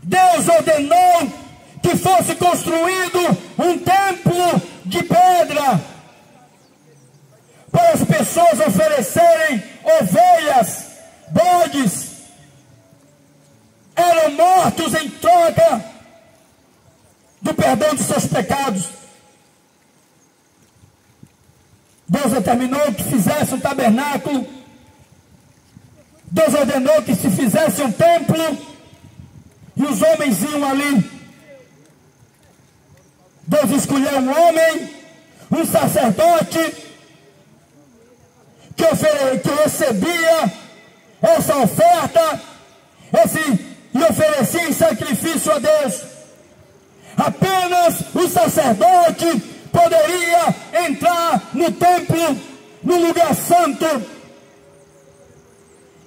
Deus ordenou que fosse construído um templo de pedra para as pessoas oferecerem ovelhas, bodes. Eram mortos em troca do perdão de seus pecados. Deus determinou que fizesse um tabernáculo. Deus ordenou que se fizesse um templo. E os homens iam ali. Deus escolheu um homem, um sacerdote, que recebia essa oferta, e oferecia em sacrifício a Deus. Apenas o sacerdote poderia entrar no templo, no lugar santo,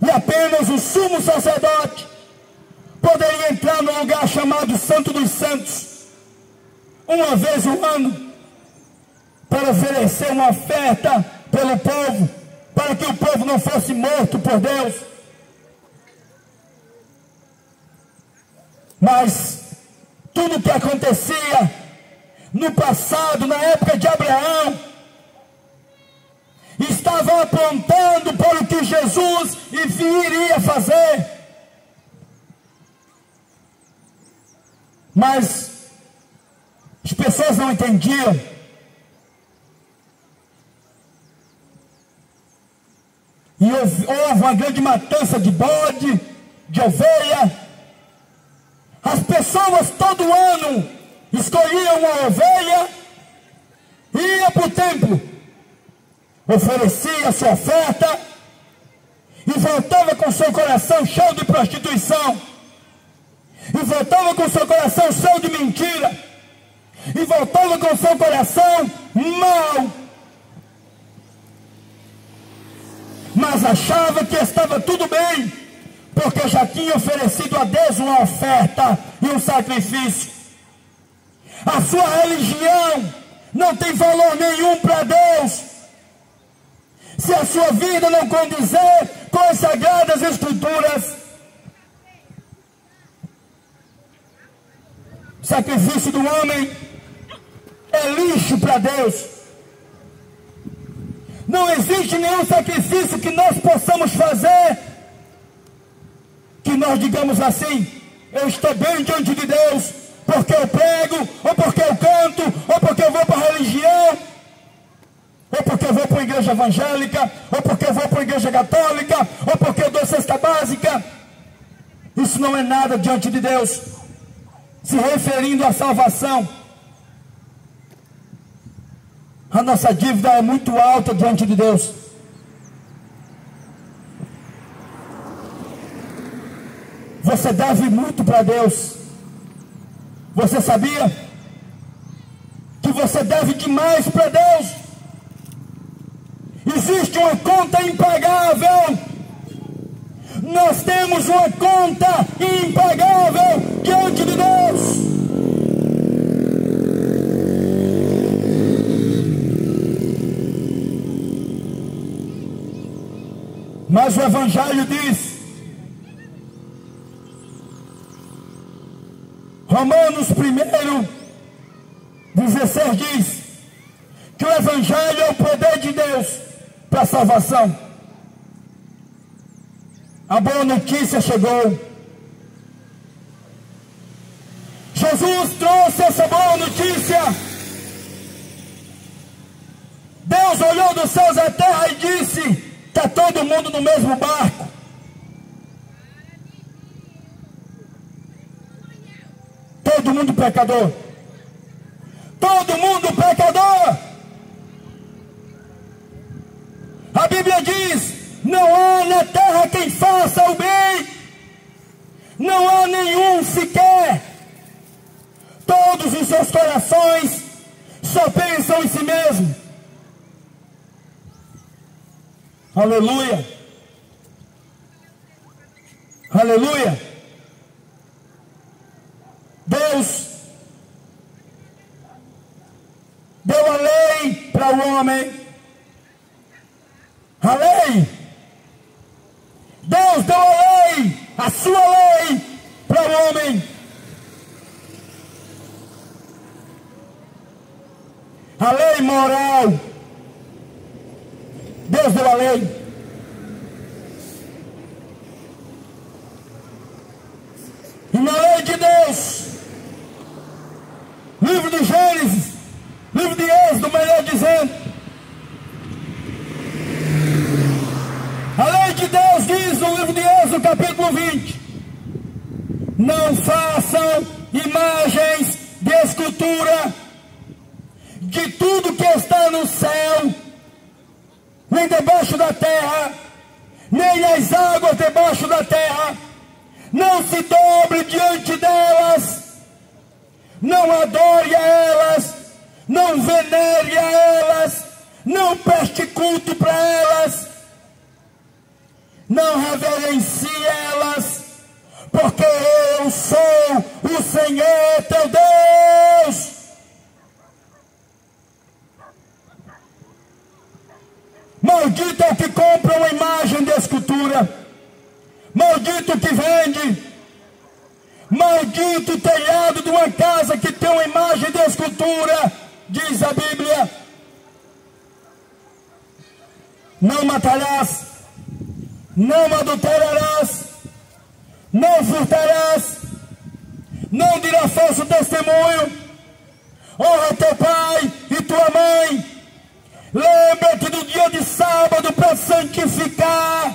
e apenas o sumo sacerdote poderia entrar no lugar chamado Santo dos Santos, uma vez no ano, para oferecer uma oferta pelo povo, para que o povo não fosse morto por Deus. Mas tudo o que acontecia no passado, na época de Abraão, estava apontando para o que Jesus iria fazer. Mas as pessoas não entendiam. E houve uma grande matança de bode, de ovelha. As pessoas todo ano escolhiam uma ovelha, ia para o templo, oferecia a sua oferta e voltava com seu coração cheio de prostituição, e voltava com seu coração cheio de mentira, e voltava com seu coração mau, mas achava que estava tudo bem, porque já tinha oferecido a Deus uma oferta e um sacrifício. A sua religião não tem valor nenhum para Deus se a sua vida não condizer com as sagradas escrituras. O sacrifício do homem é lixo para Deus. Não existe nenhum sacrifício que nós possamos fazer que nós digamos assim: eu estou bem diante de Deus, porque eu prego, ou porque eu canto, ou porque eu vou para a religião, ou porque eu vou para a igreja evangélica, ou porque eu vou para a igreja católica, ou porque eu dou cesta básica. Isso não é nada diante de Deus. Se referindo à salvação, a nossa dívida é muito alta diante de Deus. Você deve muito para Deus. Você sabia que você deve demais para Deus? Existe uma conta impagável. Nós temos uma conta impagável diante de Deus. Mas o Evangelho diz, Romanos 1:16 diz que o Evangelho é o poder de Deus para a salvação. A boa notícia chegou. Jesus trouxe essa boa notícia. Deus olhou dos céus à terra e disse: está todo mundo no mesmo barco. Todo mundo pecador. Todo mundo pecador. A Bíblia diz: não há na terra quem faça o bem. Não há nenhum sequer. Todos os seus corações só pensam em si mesmo. Aleluia. Aleluia. Deus deu a lei para o homem. A lei. Deus deu a lei, a sua lei, para o homem. A lei moral. Deus deu a lei. E na lei de Deus, livro de Gênesis, livro de Êxodo, melhor dizendo, a lei de Deus diz no livro de Êxodo, capítulo 20: não façam imagens de escultura de tudo que está no céu, nem debaixo da terra, nem as águas debaixo da terra. Não se dobre diante delas, não adore a elas, não venere a elas, não preste culto para elas, não reverencie elas, porque eu sou o Senhor teu Deus. Maldito é o que compra uma imagem de escultura, maldito o que vende, maldito o telhado de uma casa que tem uma imagem de escultura, diz a Bíblia. Não matarás, não adulterarás, não furtarás, não dirás falso testemunho, honra teu pai e tua mãe. Lembra-te do dia de sábado para santificar.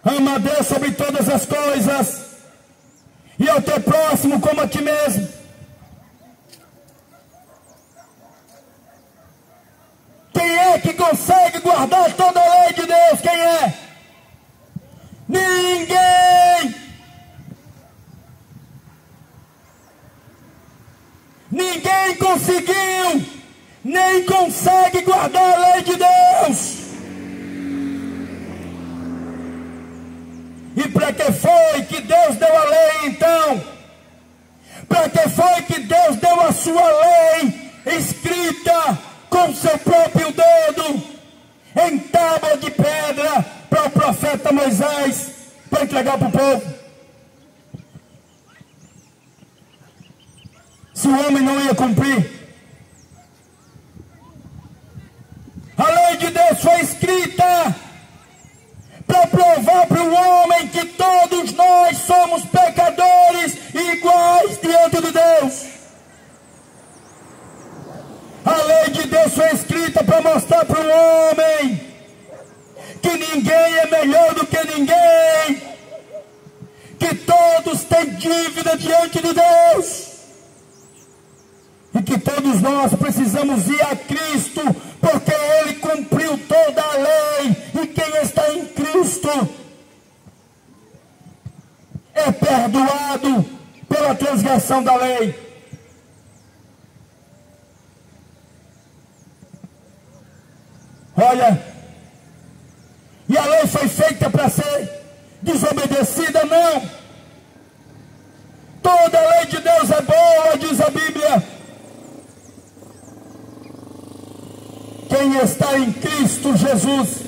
Ama a Deus sobre todas as coisas e ao teu próximo como a ti mesmo. Quem é que consegue guardar toda a lei de Deus? Quem é? Ninguém! Ninguém conseguiu, nem consegue guardar a lei de Deus. E para que foi que Deus deu a lei então? Para que foi que Deus deu a sua lei escrita com seu próprio dedo em tábua de pedra para o profeta Moisés, para entregar para o povo? Se o homem não ia cumprir, a lei de Deus foi escrita para provar para o homem que todos nós somos pecadores iguais diante de Deus. A lei de Deus foi escrita para mostrar para o homem que ninguém é melhor do que ninguém, que todos têm dívida diante de Deus, e que todos nós precisamos ir a Cristo, porque Ele cumpriu toda a lei, e quem está em Cristo é perdoado pela transgressão da lei. Olha, e a lei foi feita para ser desobedecida? Não. Toda a lei de Deus é boa, diz a Bíblia. Quem está em Cristo Jesus,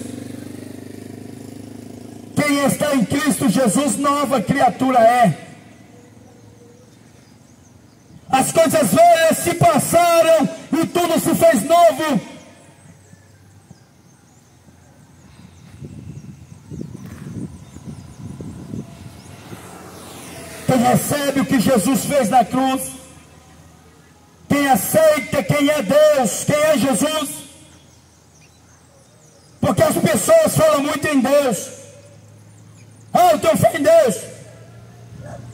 quem está em Cristo Jesus, nova criatura é. As coisas velhas se passaram e tudo se fez novo. Quem recebe o que Jesus fez na cruz, quem aceita quem é Deus, quem é Jesus. Porque as pessoas falam muito em Deus. Ah, eu tenho fé em Deus.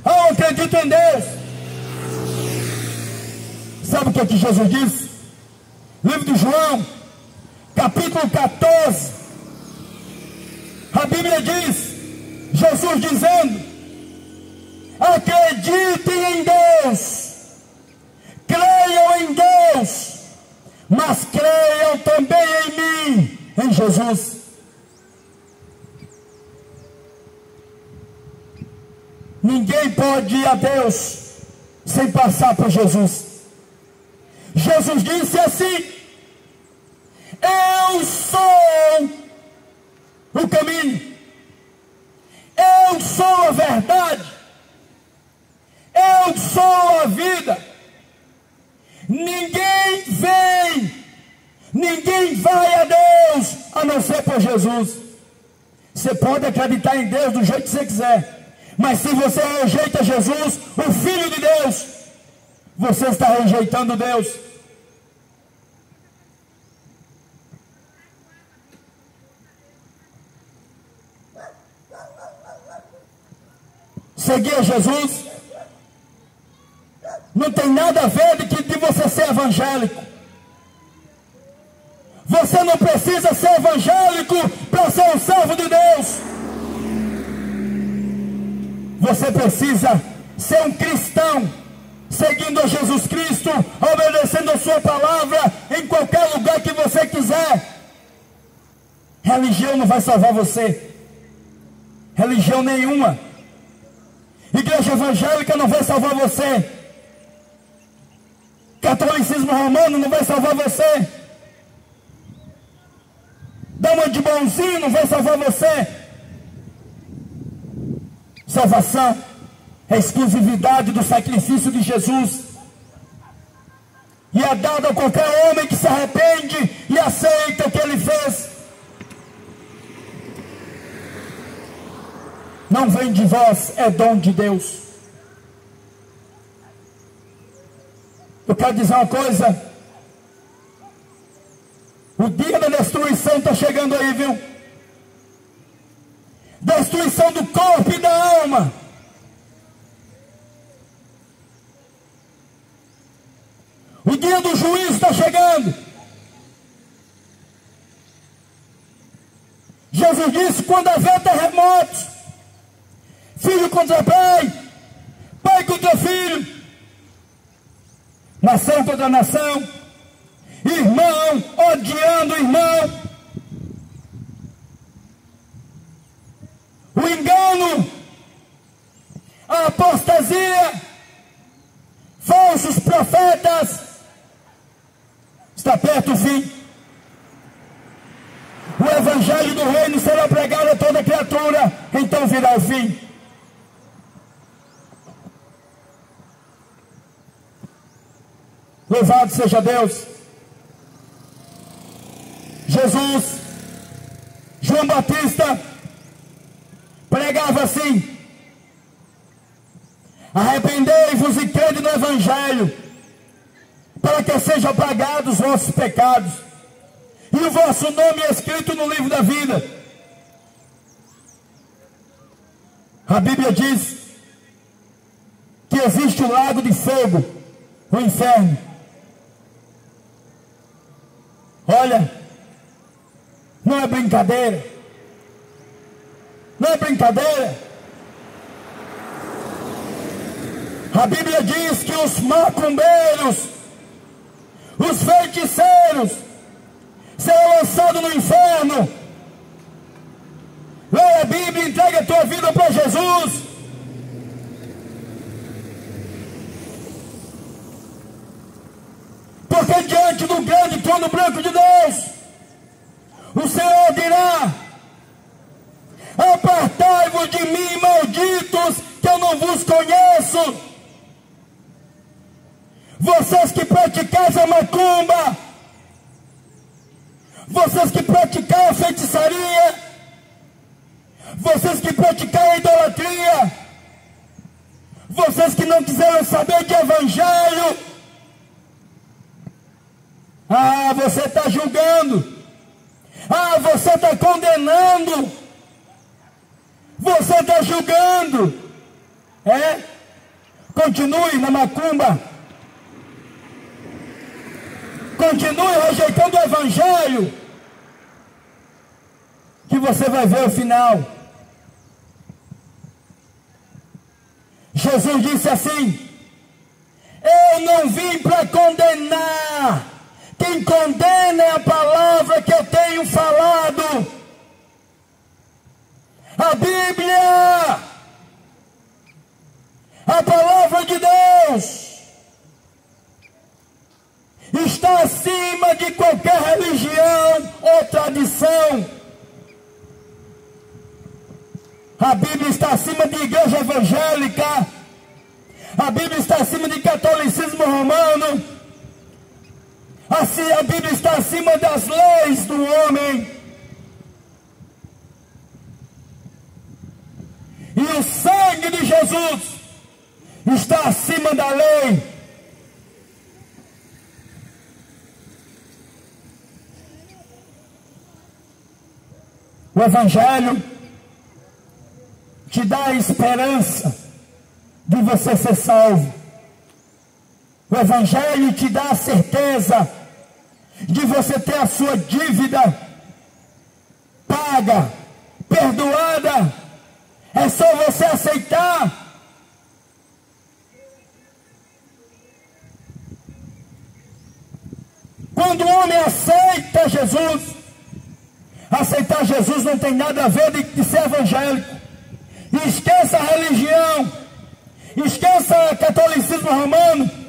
Ah, eu acredito em Deus. Sabe o que Jesus disse? Livro de João, capítulo 14. A Bíblia diz, Jesus dizendo: acreditem em Deus, creiam em Deus, mas creiam também em mim, em Jesus. Ninguém pode ir a Deus sem passar por Jesus. Jesus disse assim: eu sou o caminho, eu sou a verdade, eu sou a vida. Ninguém vem, ninguém vai a Deus a não ser por Jesus. Você pode acreditar em Deus do jeito que você quiser, mas se você rejeita Jesus, o Filho de Deus, você está rejeitando Deus. Seguir a Jesus não tem nada a ver de você ser evangélico. Você não precisa ser evangélico para ser um servo de Deus. Você precisa ser um cristão, seguindo a Jesus Cristo, obedecendo a sua palavra em qualquer lugar que você quiser. Religião não vai salvar você. Religião nenhuma. Igreja evangélica não vai salvar você. Catolicismo romano não vai salvar você. Dama de bonzinho não vai salvar você. Salvação é exclusividade do sacrifício de Jesus. E é dado a qualquer homem que se arrepende e aceita o que ele fez. Não vem de vós, é dom de Deus. Eu quero dizer uma coisa. O dia da destruição está chegando aí, viu? Destruição do corpo e da alma. O dia do juízo está chegando. Jesus disse: quando haver terremotos, filho contra pai, pai contra filho, nação contra nação, irmão odiando irmão, o engano, a apostasia, falsos profetas, está perto o fim. O evangelho do reino será pregado a toda criatura, então virá o fim. Louvado seja Deus. Jesus, João Batista, pregava assim: arrependei-vos e crede no evangelho, para que sejam apagados os vossos pecados, e o vosso nome é escrito no livro da vida. A Bíblia diz que existe o lago de fogo, o inferno. Olha, não é brincadeira. Não é brincadeira. A Bíblia diz que os macumbeiros, os feiticeiros, serão lançados no inferno. Leia a Bíblia e entregue a tua vida para Jesus. Porque diante do grande trono branco de Deus, o Senhor dirá: apartai-vos de mim, malditos, que eu não vos conheço. Vocês que praticais a macumba, vocês que praticam a feitiçaria, vocês que praticam a idolatria, vocês que não quiseram saber de evangelho, você está julgando, você está condenando, você está julgando, continue na macumba, continue rejeitando o evangelho, que você vai ver o final. Jesus disse assim: eu não vim para condenar, quem condena é a palavra que eu tenho falado. A Bíblia, a palavra de Deus, está acima de qualquer religião ou tradição. A Bíblia está acima de igreja evangélica. A Bíblia está acima de catolicismo romano. Assim, a Bíblia está acima das leis do homem. E o sangue de Jesus está acima da lei. O evangelho te dá a esperança de você ser salvo. O Evangelho te dá a certeza de você ter a sua dívida paga, perdoada. É só você aceitar. Quando o homem aceita Jesus, aceitar Jesus não tem nada a ver de ser evangélico. Esqueça a religião, esqueça o catolicismo romano,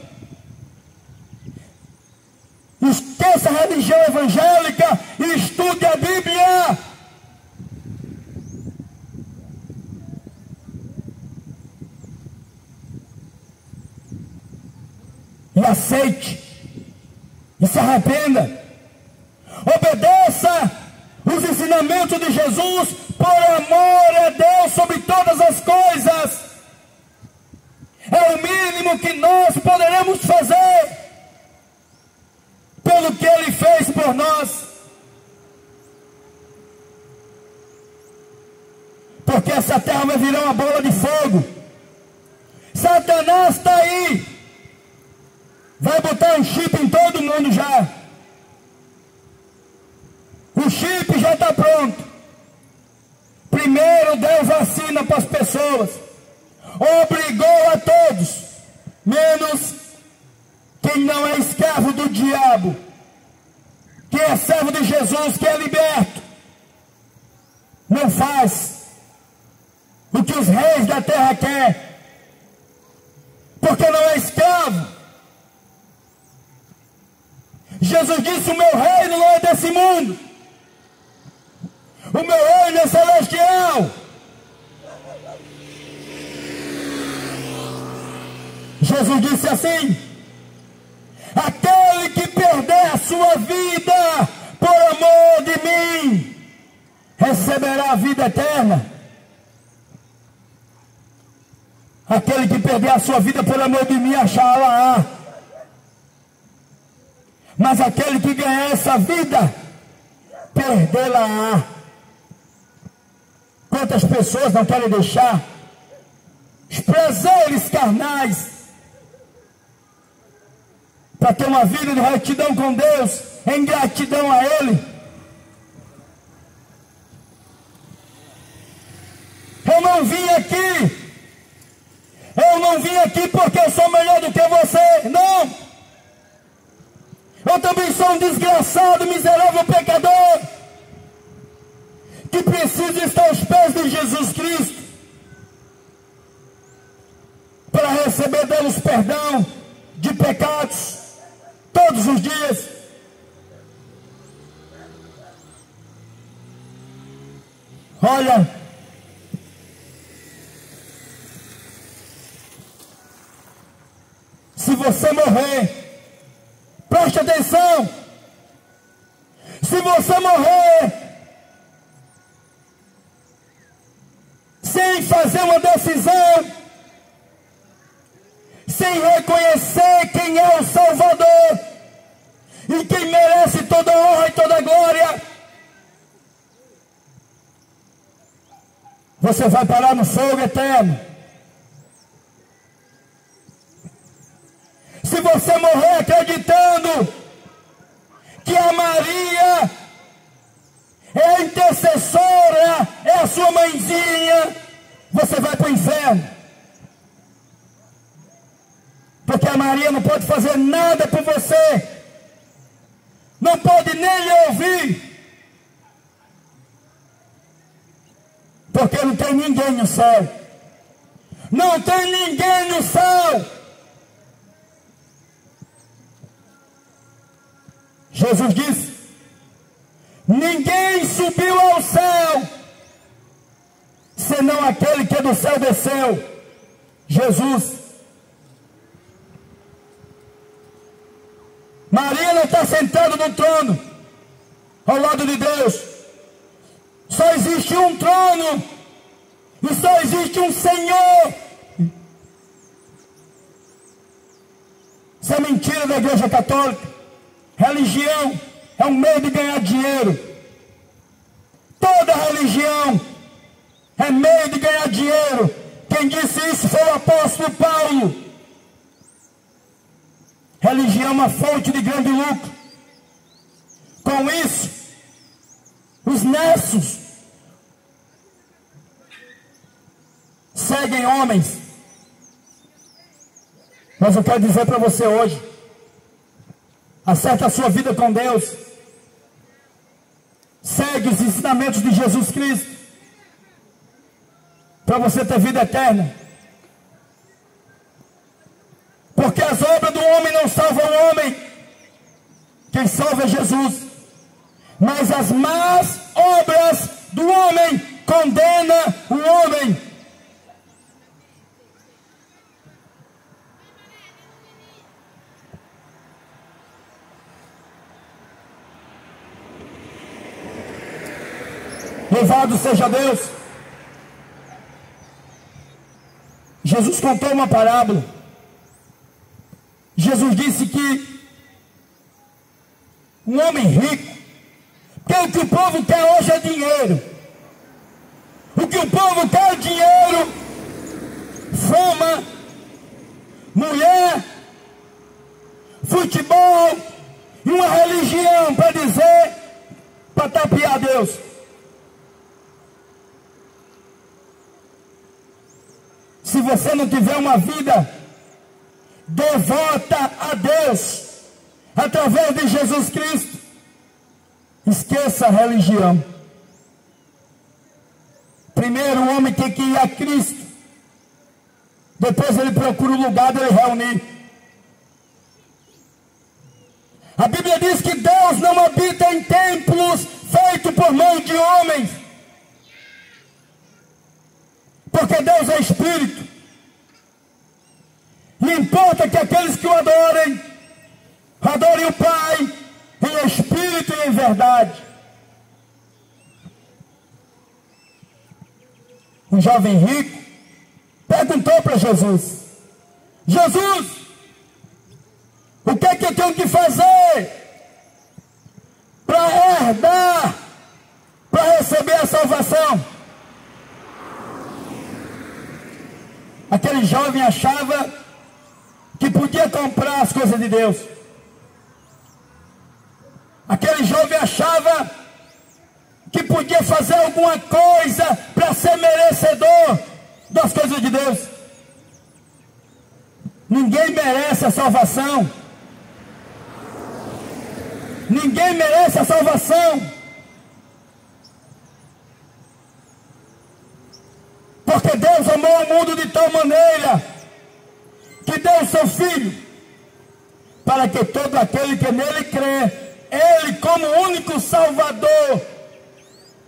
esqueça a religião evangélica e estude a Bíblia. E aceite. E se arrependa. Obedeça os ensinamentos de Jesus por amor a Deus sobre todas as coisas. É o mínimo que nós poderemos fazer pelo que Ele fez por nós. Porque essa terra vai virar uma bola de fogo. Satanás está aí. Vai botar um chip em todo mundo já. O chip já está pronto. Primeiro deu vacina para as pessoas. Obrigou a todos, menos quem não é escravo do diabo, quem é servo de Jesus, que é liberto. Não faz o que os reis da terra querem, porque não é escravo. Jesus disse: o meu reino não é desse mundo, o meu reino é celestial. Jesus disse assim: aquele que perder a sua vida por amor de mim, receberá a vida eterna. Aquele que perder a sua vida por amor de mim, achará. Mas aquele que ganhar essa vida, perdê-la. Quantas pessoas não querem deixar os prazeres carnais para ter uma vida de retidão com Deus, em gratidão a Ele? Eu não vim aqui porque eu sou melhor do que você, não. Eu também sou um desgraçado, miserável pecador, que precisa estar aos pés de Jesus Cristo, para receber deles perdão de pecados, todos os dias. Olha, se você morrer, preste atenção, se você morrer sem fazer uma decisão, sem reconhecer quem é o Salvador e quem merece toda a honra e toda a glória, você vai parar no fogo eterno. Se você morrer acreditando que a Maria é a intercessora, é a sua mãezinha, você vai para o inferno. Porque a Maria não pode fazer nada por você, não pode nem lhe ouvir, porque não tem ninguém no céu, não tem ninguém no céu. Jesus disse: ninguém subiu ao céu, senão aquele que do céu desceu, Jesus. Maria não está sentada no trono, ao lado de Deus. Só existe um trono, e só existe um Senhor. Isso é mentira da Igreja Católica. Religião é um meio de ganhar dinheiro. Toda religião é meio de ganhar dinheiro. Quem disse isso foi o apóstolo Paulo. Religião é uma fonte de grande lucro. Com isso, os necios seguem homens. Mas eu quero dizer para você hoje, acerta a sua vida com Deus. Segue os ensinamentos de Jesus Cristo, para você ter vida eterna. Porque as obras do homem não salvam o homem. Quem salva é Jesus. Mas as más obras do homem condenam o homem. Louvado seja Deus. Jesus contou uma parábola. Jesus disse que um homem rico, porque o que o povo quer hoje é dinheiro. O que o povo quer é dinheiro, fama, mulher, futebol e uma religião para dizer, para tapear Deus. Se você não tiver uma vida devota a Deus, através de Jesus Cristo, esqueça a religião. Primeiro o homem tem que ir a Cristo, depois ele procura o lugar de ele reunir. A Bíblia diz que Deus não habita em templos feitos por mão de homens, porque Deus é Espírito. E importa que aqueles que o adorem, adorem o Pai em Espírito e em verdade. Um jovem rico perguntou para Jesus: Jesus, o que é que eu tenho que fazer para herdar, para receber a salvação? Aquele jovem achava que podia comprar as coisas de Deus. Aquele jovem achava que podia fazer alguma coisa para ser merecedor das coisas de Deus. Ninguém merece a salvação. Ninguém merece a salvação. Porque Deus amou o mundo de tal maneira que deu o seu Filho, para que todo aquele que nele crê, Ele como único Salvador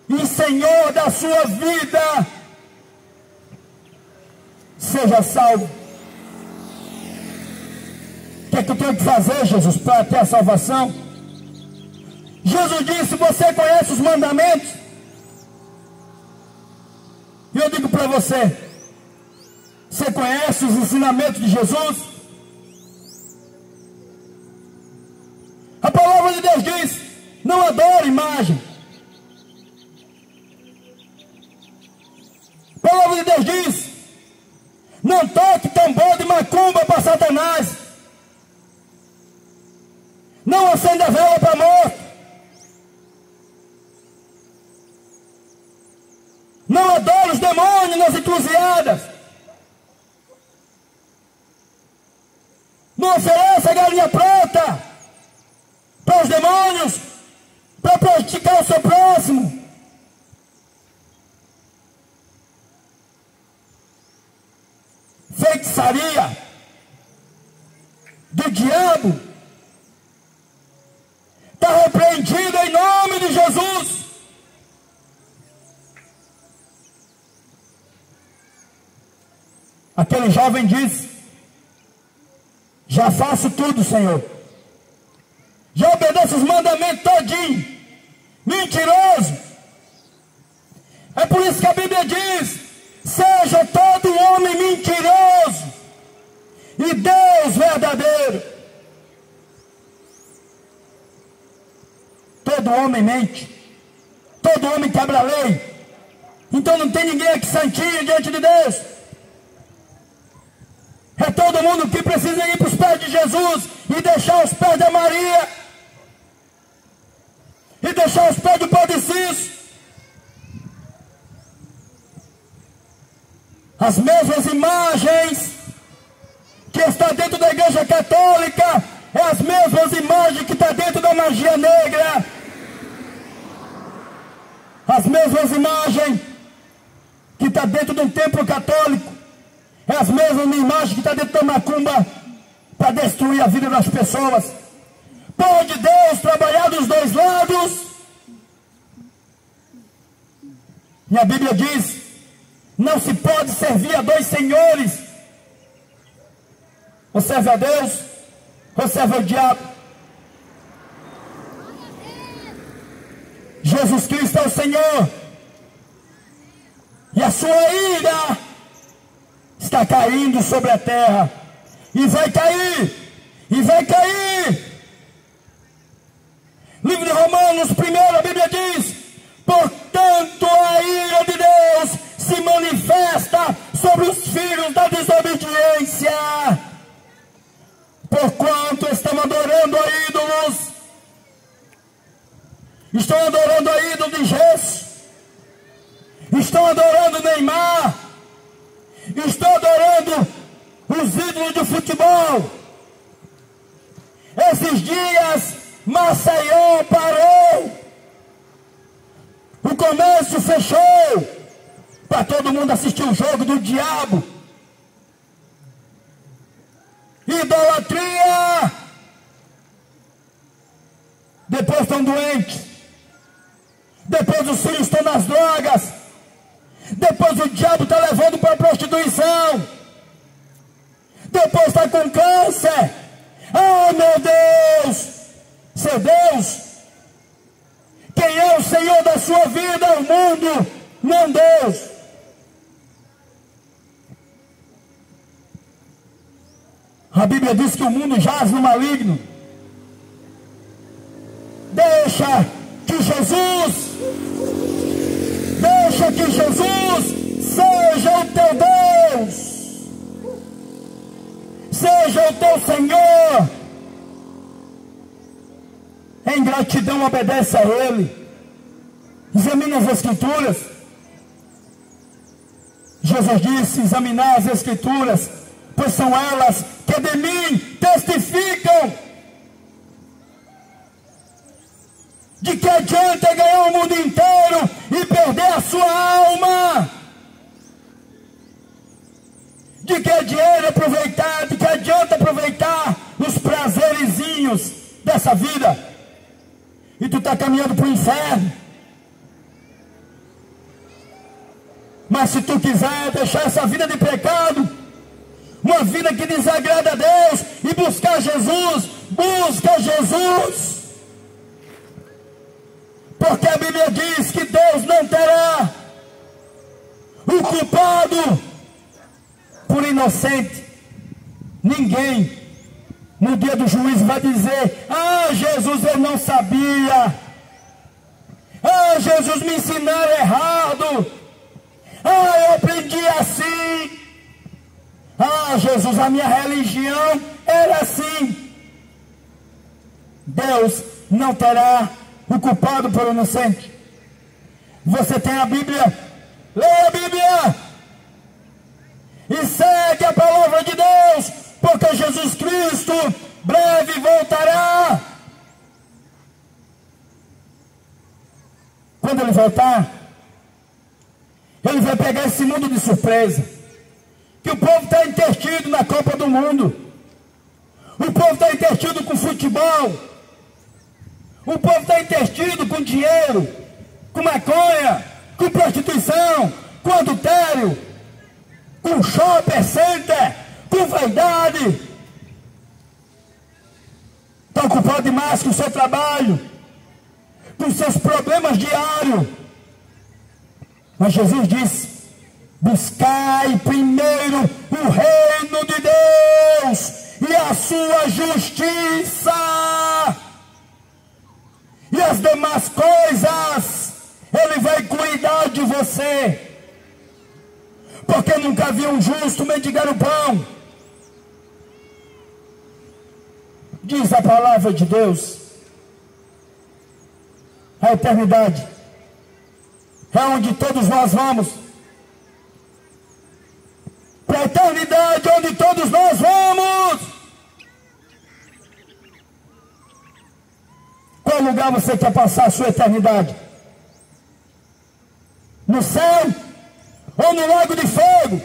e Senhor da sua vida, seja salvo. O que é que eu tenho que fazer, Jesus, para ter a salvação? Jesus disse: você conhece os mandamentos? E eu digo para você: você conhece os ensinamentos de Jesus? A palavra de Deus diz: não adore imagem. A palavra de Deus diz: não toque tambor de macumba para Satanás. Não acenda vela para morto. Não adore os demônios nas encruzilhadas. Não ofereça galinha preta para os demônios, para praticar o seu próximo. Feitiçaria do diabo está repreendida em nome de Jesus. Aquele jovem disse: já faço tudo, Senhor. Já obedeço os mandamentos todinho. Mentiroso. É por isso que a Bíblia diz: seja todo homem mentiroso e Deus verdadeiro. Todo homem mente. Todo homem quebra a lei. Então não tem ninguém aqui santinho diante de Deus. É todo mundo que precisa ir para os pés de Jesus e e deixar os pés da Maria, e deixar os pés do Padre Cício. As mesmas imagens que está dentro da Igreja Católica é as mesmas imagens que está dentro da magia negra. As mesmas imagens que está dentro do templo católico é as mesmas imagens que está dentro da macumba para destruir a vida das pessoas. Pode Deus trabalhar dos dois lados? E a Bíblia diz: não se pode servir a dois senhores. Ou serve a Deus, ou serve ao diabo. Jesus Cristo é o Senhor. E a sua ira está caindo sobre a terra. E vai cair. E vai cair. Livro de Romanos, 1, a Bíblia diz: portanto a ira de Deus se manifesta sobre os filhos da desobediência, porquanto estão adorando a ídolos, estão adorando a ídolo de gesso, estão adorando Neymar, estão adorando os ídolos de futebol. Esses dias Maceió parou, o comércio fechou, para todo mundo assistir o jogo do diabo. Idolatria. Depois estão doentes. Depois os filhos estão nas drogas. Depois o diabo está levando para a prostituição. Depois está com câncer. Ah, meu Deus! Seu Deus, quem é o Senhor da sua vida? O mundo, não Deus. A Bíblia diz que o mundo jaz no maligno. Deixa que Jesus seja o teu Deus, seja o teu Senhor. Em gratidão obedece a Ele. Examine as Escrituras. Jesus disse: examinar as Escrituras, pois são elas que de mim testificam. De que adianta ganhar o mundo inteiro e perder a sua alma? De que adianta aproveitar os prazerzinhos dessa vida e tu está caminhando para o inferno? Mas se tu quiser deixar essa vida de pecado, uma vida que desagrada a Deus, e buscar Jesus, busca Jesus. Porque a Bíblia diz que Deus não terá o culpado por inocente. Ninguém no dia do juízo vai dizer: ah, Jesus, eu não sabia. Ah, Jesus, me ensinaram errado. Ah, eu aprendi assim. Ah, Jesus, a minha religião era assim. Deus não terá o culpado por inocente. Você tem a Bíblia, leia a Bíblia e segue a palavra de Deus, porque Jesus Cristo breve voltará. Quando Ele voltar, Ele vai pegar esse mundo de surpresa. Que o povo está entretido na Copa do Mundo, o povo está entretido com futebol, o povo está entretido com dinheiro, com maconha, com prostituição, com adultério, com shopping center, com vaidade. Está ocupado demais com o seu trabalho, com seus problemas diários. Mas Jesus disse: buscai primeiro o reino de Deus e a sua justiça, e as demais coisas Ele vai cuidar de você. Porque nunca vi um justo mendigar o pão, diz a palavra de Deus. A eternidade é onde todos nós vamos. Para a eternidade onde todos nós vamos. Qual lugar você quer passar a sua eternidade? No céu ou no lago de fogo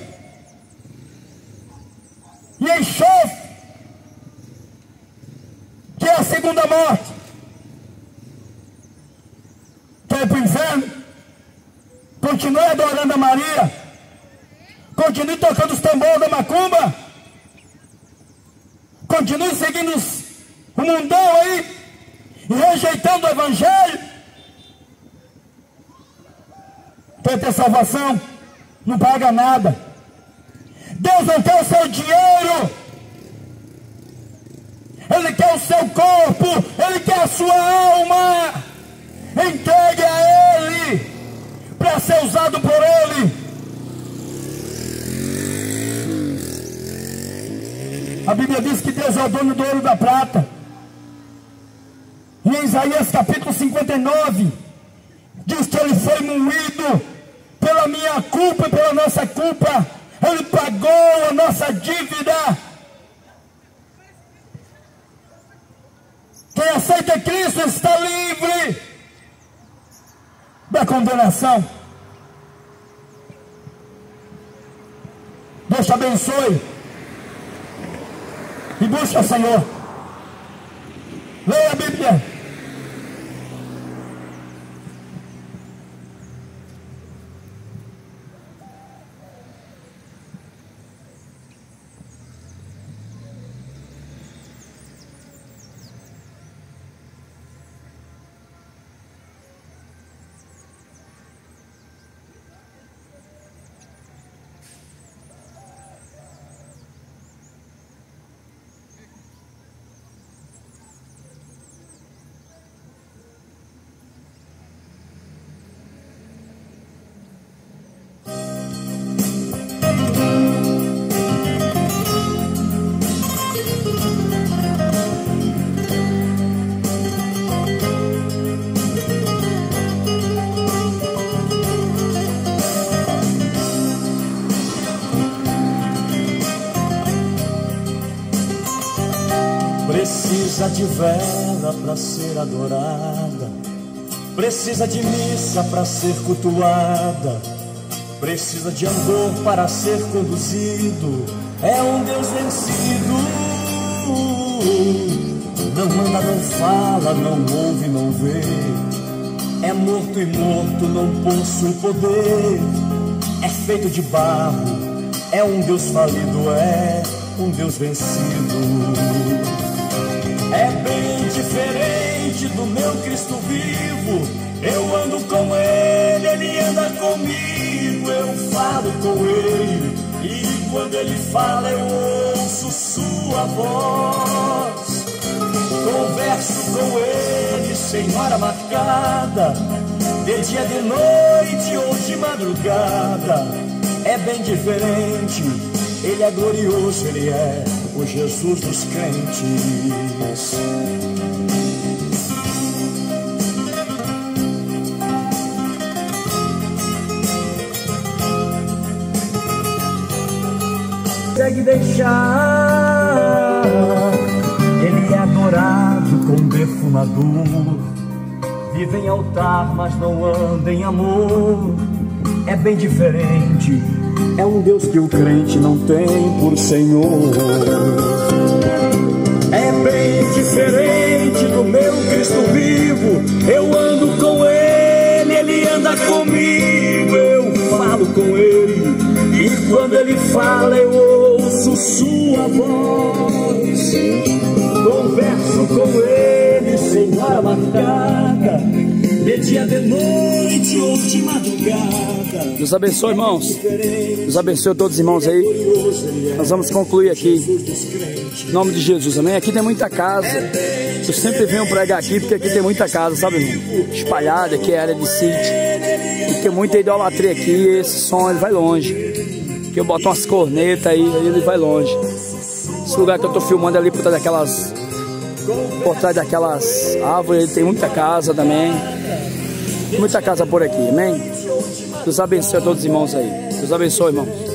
e enxofre, que é a segunda morte? Quer ir para o inferno? Continue adorando a Maria, continue tocando os tambores da macumba, continue seguindo o mundão aí e rejeitando o evangelho. Quer ter salvação? Não paga nada. Deus não quer o seu dinheiro, Ele quer o seu corpo, Ele quer a sua alma. Entregue a Ele para ser usado por Ele. A Bíblia diz que Deus é o dono do ouro e da prata. E em Isaías capítulo 59 diz que Ele foi moído pela minha culpa e pela nossa culpa. Ele pagou a nossa dívida. Quem aceita Cristo está livre da condenação. Deus te abençoe e busque o Senhor. Leia a Bíblia. Precisa de vela para ser adorada, precisa de missa para ser cultuada, precisa de andor para ser conduzido. É um Deus vencido. Não anda, não fala, não ouve, não vê. É morto e morto, não possui poder. É feito de barro, é um Deus falido, é um Deus vencido. É bem diferente do meu Cristo vivo. Eu ando com Ele, Ele anda comigo. Eu falo com Ele e quando Ele fala eu ouço sua voz. Converso com Ele sem hora marcada, de dia, de noite ou de madrugada. É bem diferente, Ele é glorioso, Ele é o Jesus dos crentes. Consegue deixar, Ele é adorado com defumador. Vive em altar, mas não anda em amor. É bem diferente, é um Deus que o crente não tem por Senhor. É bem diferente do meu Cristo vivo. Eu ando com Ele, Ele anda comigo. Eu falo com Ele e quando Ele fala eu ouço sua voz. Converso com Ele sem hora marcada, de dia, de noite ou de madrugada. Deus abençoe, irmãos. Deus abençoe todos os irmãos aí. Nós vamos concluir aqui em nome de Jesus, amém? Aqui tem muita casa. Eu sempre venho pregar aqui porque aqui tem muita casa, sabe, irmão? Espalhada, aqui é área de sítio. E tem muita idolatria aqui. E esse som ele vai longe. Que eu boto umas cornetas aí ele vai longe. Esse lugar que eu tô filmando ali por trás daquelas por trás daquelas árvores tem muita casa também. Muita casa por aqui, amém? Deus abençoe a todos os irmãos aí. Deus abençoe, irmãos.